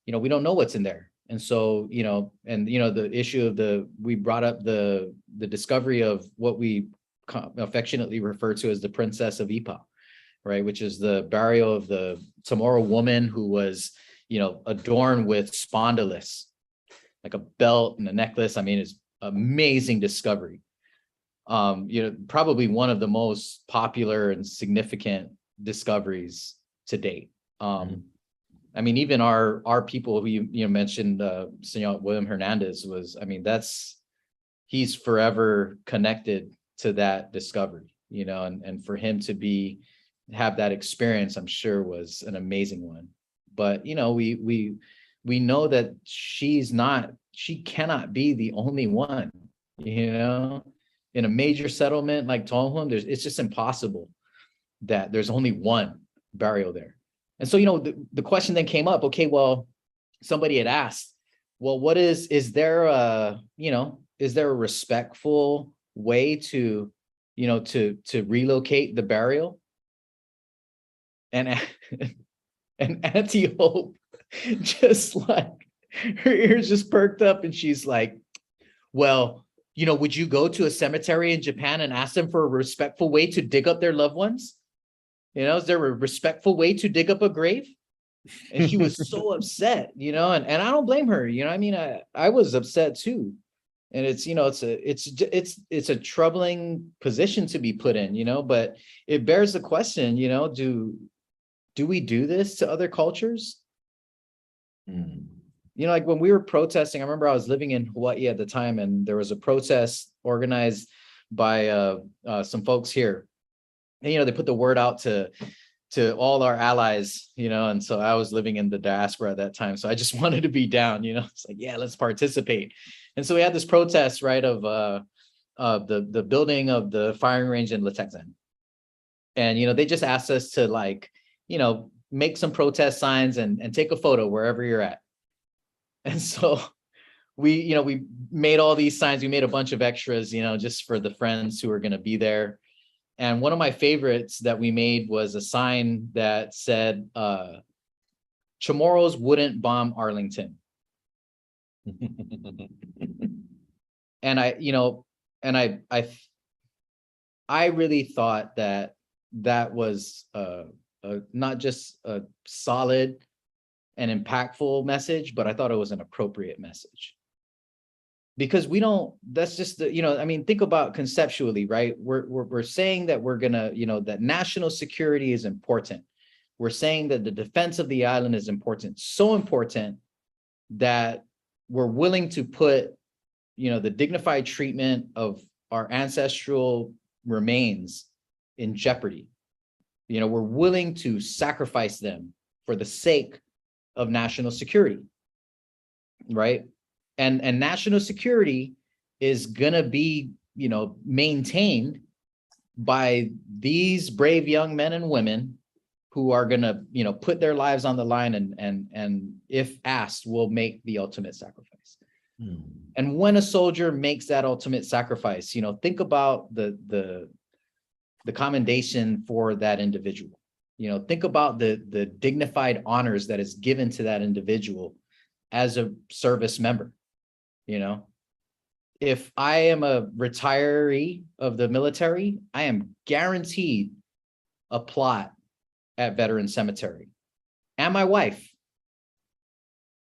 We don't know what's in there. And so, the issue of we brought up the discovery of what we affectionately refer to as the Princess of Ipa, right? Which is the burial of the Chamorro woman who was, adorned with spondylus, like a belt and a necklace. I mean, it's amazing discovery. Probably one of the most popular and significant discoveries to date. I mean, even our people who you mentioned, Senor William Hernandez he's forever connected to that discovery, and for him to have that experience, I'm sure was an amazing one. But, we know that she cannot be the only one, in a major settlement like Tonghun, it's just impossible that there's only one burial there. And so, the question then came up, okay, well, somebody had asked, well, is there a respectful way to relocate the burial? And Auntie Hope, just like, her ears just perked up, and she's like, well, would you go to a cemetery in Japan and ask them for a respectful way to dig up their loved ones? Is there a respectful way to dig up a grave? And she was so upset, and I don't blame her. I was upset too. And it's a troubling position to be put in, but it bears the question, do we do this to other cultures? Like when we were protesting, I remember I was living in Hawaii at the time, and there was a protest organized by some folks here. And, they put the word out to all our allies, and so I was living in the diaspora at that time. So I just wanted to be down, it's like, yeah, let's participate. And so we had this protest, right, of the building of the firing range in Letexan. And, they just asked us to make some protest signs and take a photo wherever you're at. And so we made all these signs. We made a bunch of extras, just for the friends who are going to be there. And one of my favorites that we made was a sign that said, Chamorros wouldn't bomb Arlington. And I really thought that was not just a solid and impactful message, but I thought it was an appropriate message. Because that's just think about conceptually, right? We're saying that we're gonna, that national security is important. We're saying that the defense of the island is important, so important that we're willing to put, the dignified treatment of our ancestral remains in jeopardy. We're willing to sacrifice them for the sake of national security, right? And national security is gonna be, maintained by these brave young men and women who are gonna, put their lives on the line and if asked, will make the ultimate sacrifice. And when a soldier makes that ultimate sacrifice, think about the commendation for that individual. Think about the dignified honors that is given to that individual as a service member. If I am a retiree of the military, I am guaranteed a plot at Veteran Cemetery, and my wife.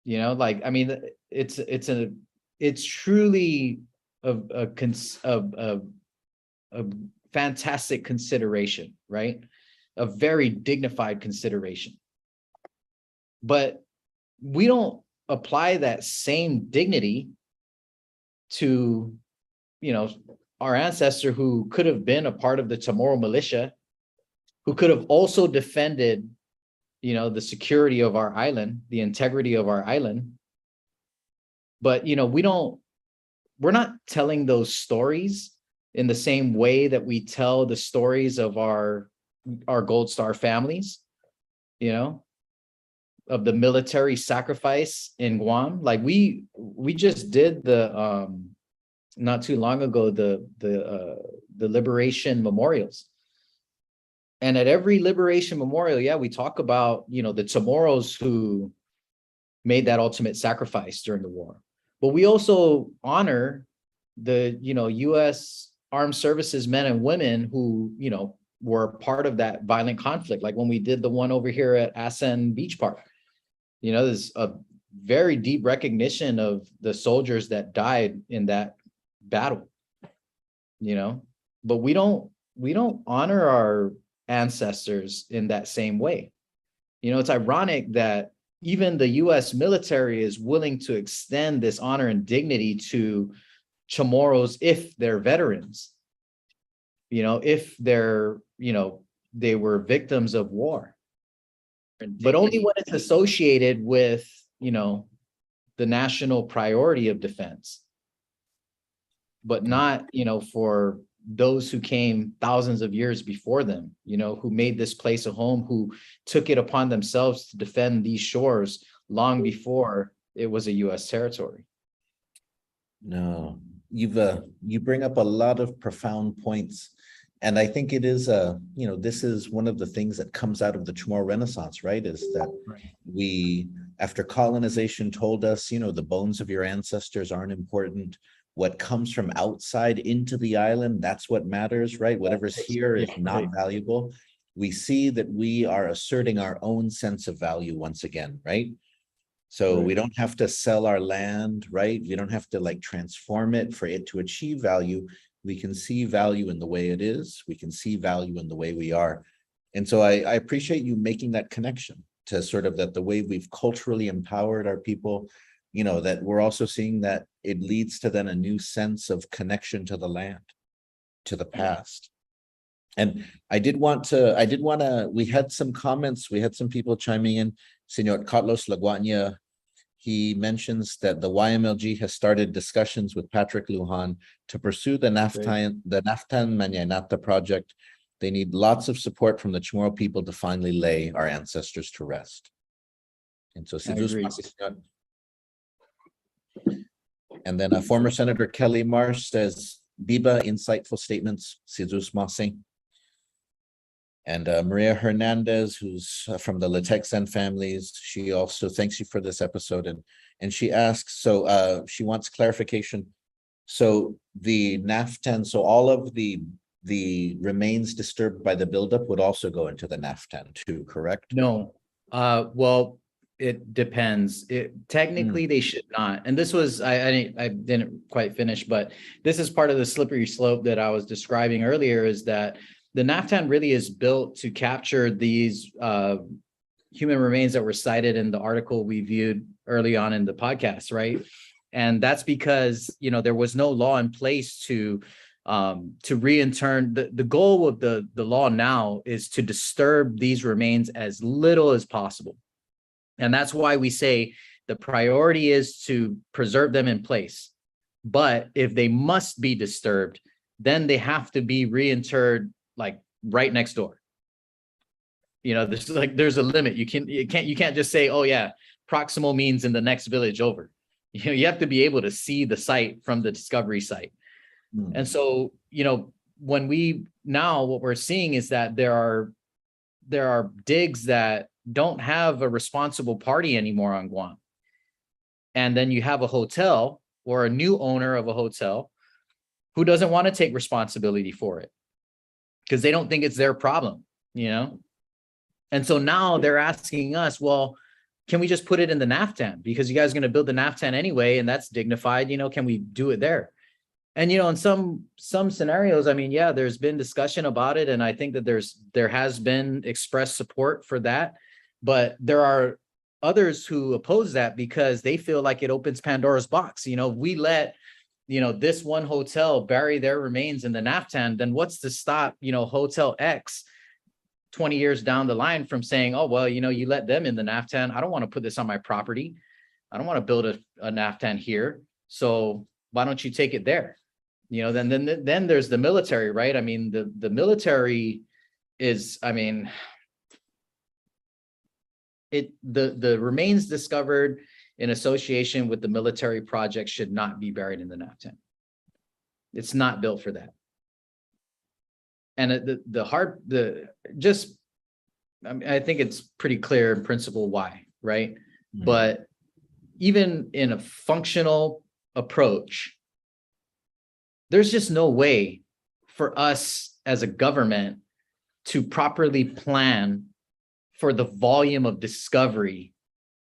It's truly a fantastic consideration, right? a very dignified consideration. But we don't apply that same dignity to, you know, our ancestor who could have been a part of the Chamorro militia, who could have also defended, you know, the security of our island, the integrity of our island. But, you know, we're not telling those stories in the same way that we tell the stories of our Gold Star families, you know, of the military sacrifice in Guam. Like we just did the not too long ago the liberation memorials. And at every liberation memorial, yeah, we talk about, you know, the Chamorros who made that ultimate sacrifice during the war. But we also honor the, you know, U.S. Armed Services men and women who, you know, were part of that violent conflict. Like when we did the one over here at Asen Beach Park, you know, there's a very deep recognition of the soldiers that died in that battle, you know, but we don't honor our ancestors in that same way. You know, it's ironic that even the US military is willing to extend this honor and dignity to Chamorros if they're veterans, you know, if they're, you know, they were victims of war, but only when it's associated with, you know, the national priority of defense, but not, you know, for those who came thousands of years before them, you know, who made this place a home, who took it upon themselves to defend these shores long before it was a U.S. territory. No, you bring up a lot of profound points. And I think it is, you know, this is one of the things that comes out of the Chamorro Renaissance, right? Is that we, after colonization told us, you know, the bones of your ancestors aren't important. What comes from outside into the island, that's what matters, right? Whatever's here is not valuable. We see that we are asserting our own sense of value once again, right? So we don't have to sell our land, right? We don't have to like transform it for it to achieve value. We can see value in the way it is. We can see value in the way we are. And so I appreciate you making that connection to sort of that the way we've culturally empowered our people, you know, that we're also seeing that it leads to then a new sense of connection to the land, to the past. And I did want to, we had some comments, we had some people chiming in. Senor Carlos Laguaña, he mentions that the YMLG has started discussions with Patrick Lujan to pursue the Naftan Mañaina-ta project. They need lots of support from the Chamorro people to finally lay our ancestors to rest. And so, and then former Senator Kelly Marsh says, Biba, insightful statements, Sidus Masi. And Maria Hernandez, who's from the Latexan families, she also thanks you for this episode. And she asks, so she wants clarification. So the Naftan, so all of the remains disturbed by the buildup would also go into the Naftan too, correct? No, well, it depends. Technically they should not. And this was, I didn't quite finish, but this is part of the slippery slope that I was describing earlier, is that the Naftan really is built to capture these human remains that were cited in the article we viewed early on in the podcast, right? And that's because, you know, there was no law in place to reinturn. The goal of the law now is to disturb these remains as little as possible. And that's why we say the priority is to preserve them in place. But if they must be disturbed, then they have to be reinterred like right next door. You know, there's a limit. You can't just say, oh yeah, proximal means in the next village over. You know, you have to be able to see the site from the discovery site. And so, you know, what we're seeing is that there are digs that don't have a responsible party anymore on Guam. And then you have a hotel or a new owner of a hotel who doesn't want to take responsibility for it because they don't think it's their problem, you know? And so now they're asking us, well, can we just put it in the Naftan? Because you guys are going to build the Naftan anyway, and that's dignified, you know, can we do it there? And, in some scenarios, I mean, yeah, there's been discussion about it. And I think that there has been expressed support for that. But there are others who oppose that because they feel like it opens Pandora's box. We let, this one hotel bury their remains in the Naftan, then what's to stop, Hotel X 20 years down the line from saying, oh, well, you let them in the Naftan. I don't want to put this on my property. I don't want to build a Naftan here. So why don't you take it there? Then there's the military, right? I mean, the military is, I mean, the remains discovered in association with the military project should not be buried in the Naftan. It's not built for that. And I mean, I think it's pretty clear in principle why, right? Mm-hmm. But even in a functional approach, there's just no way for us as a government to properly plan for the volume of discovery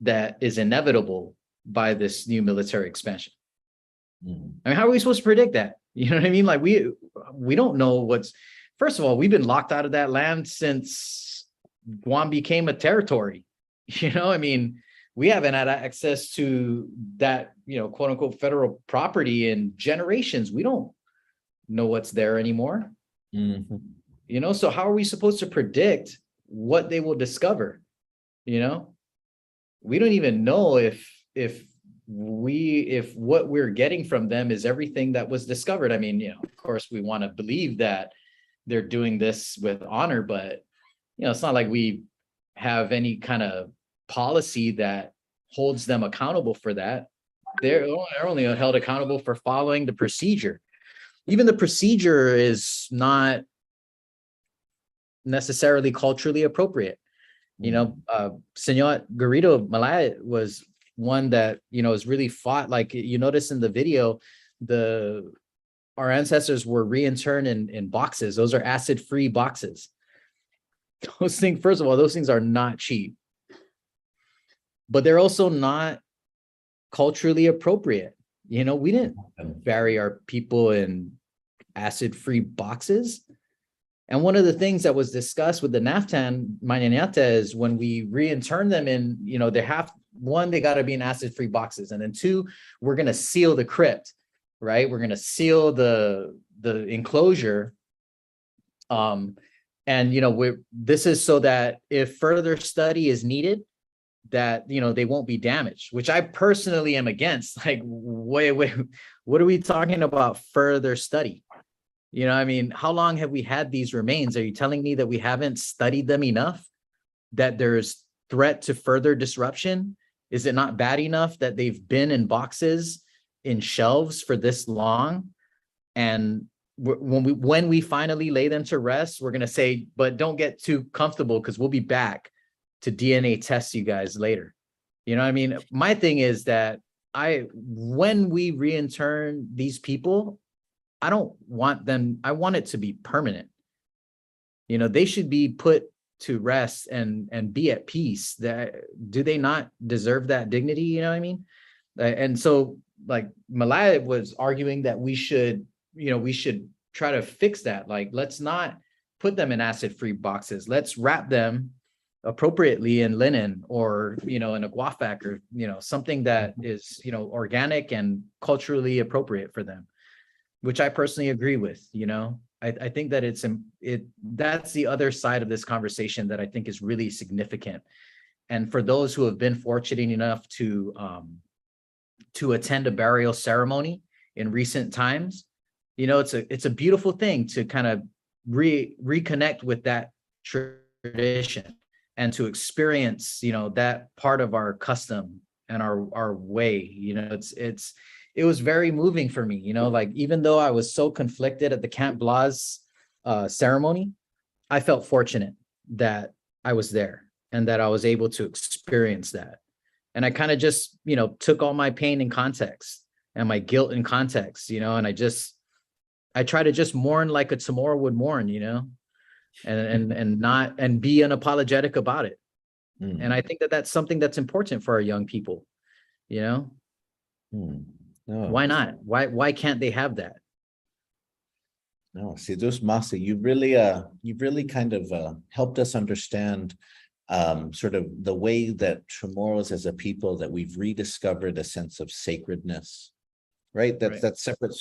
that is inevitable by this new military expansion. Mm-hmm. I mean, how are we supposed to predict that? You know what I mean? Like we don't know first of all, we've been locked out of that land since Guam became a territory. I mean, we haven't had access to that, quote unquote, federal property in generations. We don't know what's there anymore. Mm-hmm. So how are we supposed to predict what they will discover? We don't even know if what we're getting from them is everything that was discovered. I mean, of course we want to believe that they're doing this with honor, but it's not like we have any kind of policy that holds them accountable for that. They're only held accountable for following the procedure. Even the procedure is not necessarily culturally appropriate. Senor Garrido Malaya was one that, was really fought. Like you notice in the video, our ancestors were reinterred in boxes. Those are acid-free boxes. Those things, first of all, those things are not cheap, but they're also not culturally appropriate. We didn't bury our people in acid-free boxes. And one of the things that was discussed with the Naftan Mañaina-ta is when we reintern them in, they got to be in acid-free boxes. And then two, we're going to seal the crypt, right? We're going to seal the enclosure. This is so that if further study is needed, that, they won't be damaged, which I personally am against. Like, wait, what are we talking about further study? I mean, how long have we had these remains? Are you telling me that we haven't studied them enough, that there's threat to further disruption? Is it not bad enough that they've been in boxes, in shelves for this long? And when we finally lay them to rest, we're going to say, but don't get too comfortable because we'll be back to DNA test you guys later. I mean, my thing is that when we reintern these people, I don't want them, I want it to be permanent. They should be put to rest and be at peace. Do they not deserve that dignity? You know what I mean? And so like Malaya was arguing that we should try to fix that. Like, let's not put them in acid-free boxes. Let's wrap them appropriately in linen or, in a guafac or, something that is, organic and culturally appropriate for them, which I personally agree with. I think that that's the other side of this conversation that I think is really significant. And for those who have been fortunate enough to attend a burial ceremony in recent times, it's a beautiful thing to kind of reconnect with that tradition and to experience, that part of our custom and our way. It was very moving for me, like even though I was so conflicted at the Camp Blas ceremony, I felt fortunate that I was there and that I was able to experience that. And I kind of just, took all my pain in context and my guilt in context, and I try to just mourn like a Chamorro would mourn, and be unapologetic about it. Mm. And I think that that's something that's important for our young people, No. Why not? Why can't they have that? No, Sidus Masi, you've really kind of helped us understand sort of the way that Chamorros as a people, that we've rediscovered a sense of sacredness, right? That's separate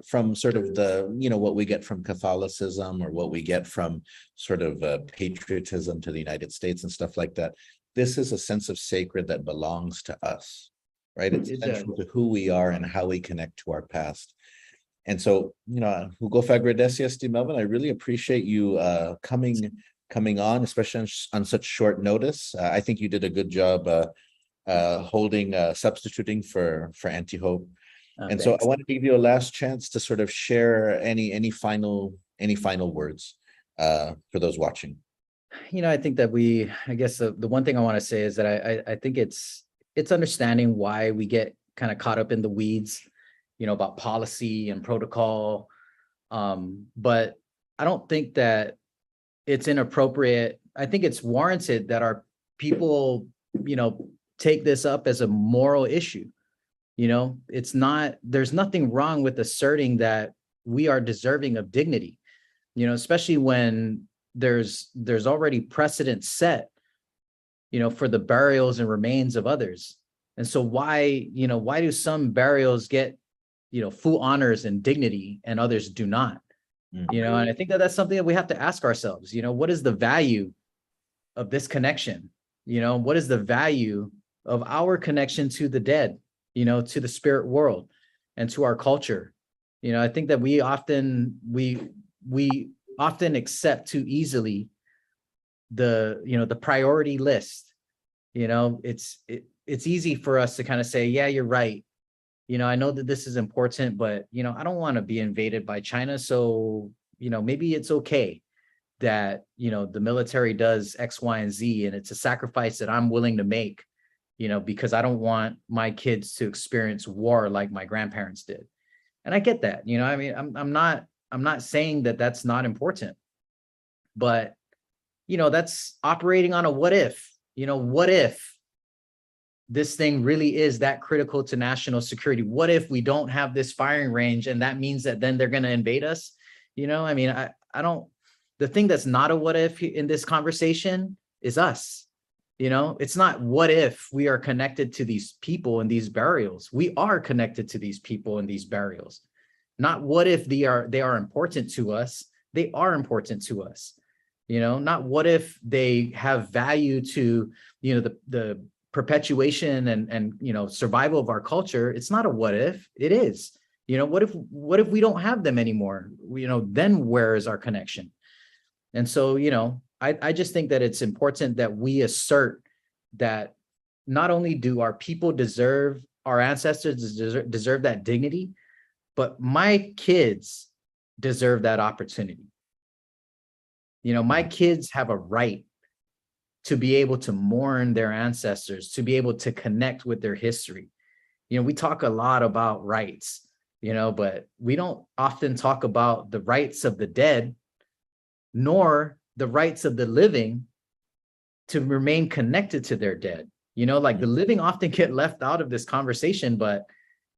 from sort of the, what we get from Catholicism, or what we get from sort of patriotism to the United States and stuff like that. This is a sense of sacred that belongs to us, right? It's essential to who we are and how we connect to our past. And so, Hugo Fagradesias Melvin, I really appreciate you coming on, especially on such short notice. I think you did a good job substituting for Auntie Hope. And so I want to give you a last chance to sort of share any final words for those watching. I think that I guess the one thing I want to say is that I think it's understanding why we get kind of caught up in the weeds, about policy and protocol. But I don't think that it's inappropriate. I think it's warranted that our people, take this up as a moral issue. There's nothing wrong with asserting that we are deserving of dignity, especially when there's already precedent set, for the burials and remains of others. And so why do some burials get, full honors and dignity and others do not? And I think that that's something that we have to ask ourselves. What is the value of this connection? What is the value of our connection to the dead, to the spirit world and to our culture? I think that we often accept too easily the priority list. It's easy for us to kind of say, yeah, you're right. I know that this is important, but, I don't want to be invaded by China. So, maybe it's okay that, the military does X, Y, and Z, and it's a sacrifice that I'm willing to make, because I don't want my kids to experience war like my grandparents did. And I get that, I'm not saying that that's not important, but, that's operating on a what if, what if this thing really is that critical to national security? What if we don't have this firing range and that means that then they're going to invade us? I don't, the thing that's not a what if in this conversation is us. It's not what if we are connected to these people in these burials. We are connected to these people in these burials. Not what if they are important to us. They are important to us. Not what if they have value to, the perpetuation and survival of our culture. It's not a what if, it is. What if we don't have them anymore? Then where is our connection? And so, I just think that it's important that we assert that not only do our people deserve, our ancestors deserve that dignity, but my kids deserve that opportunity. My kids have a right to be able to mourn their ancestors, to be able to connect with their history. We talk a lot about rights, but we don't often talk about the rights of the dead, nor the rights of the living to remain connected to their dead. Like the living often get left out of this conversation, but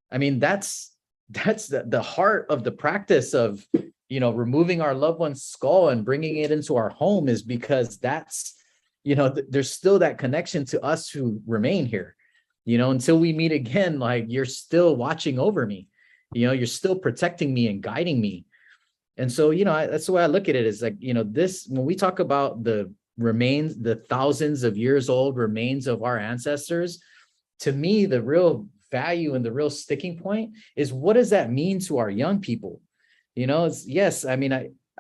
that's the heart of the practice of, removing our loved one's skull and bringing it into our home, is because that's, there's still that connection to us who remain here, until we meet again. Like, you're still watching over me, you're still protecting me and guiding me. And so, that's the way I look at it, is like, this, when we talk about the remains, the thousands of years old remains of our ancestors, to me, the real value and the real sticking point is, what does that mean to our young people? Yes, I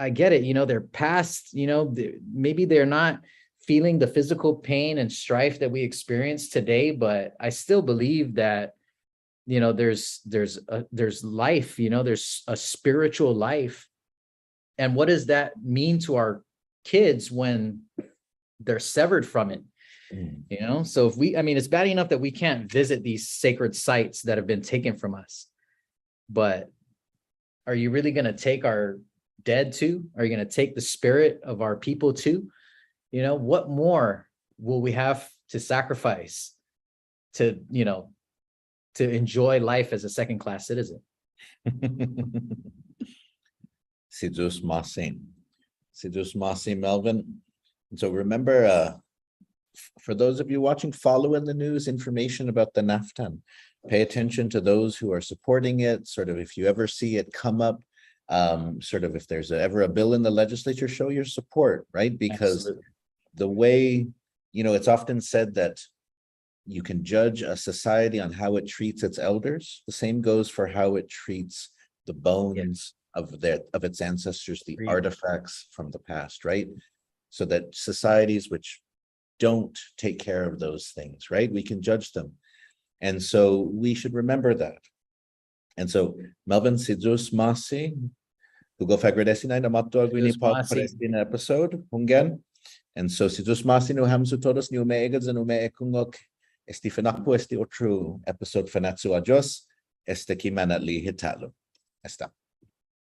get it. They're past, maybe they're not feeling the physical pain and strife that we experience today, but I still believe that, there's life, there's a spiritual life. And what does that mean to our kids when they're severed from it? So if we, it's bad enough that we can't visit these sacred sites that have been taken from us, but are you really going to take our dead too? Are you going to take the spirit of our people too? What more will we have to sacrifice to, to enjoy life as a second-class citizen? Sidus Masin. Sidus Masin, Melvin. And so remember, for those of you watching, follow in the news information about the Naftan. Pay attention to those who are supporting it. Sort of if you ever see it come up, sort of if there's ever a bill in the legislature, show your support, right? Because Absolutely. the way, it's often said that you can judge a society on how it treats its elders. The same goes for how it treats the bones of its ancestors, the artifacts from the past, right? So that societies which don't take care of those things, right? We can judge them. And so we should remember that. And so Melvin Sidus Masi, Hugo Fagradesina na mattuagwini pa Palestina episode, hungen. And so Sidus Masi no hamsu todos ni umeegad and umeekungok esti Fanachu esti otro episode Fanachu ajos este kimanatli hitalo. Esta.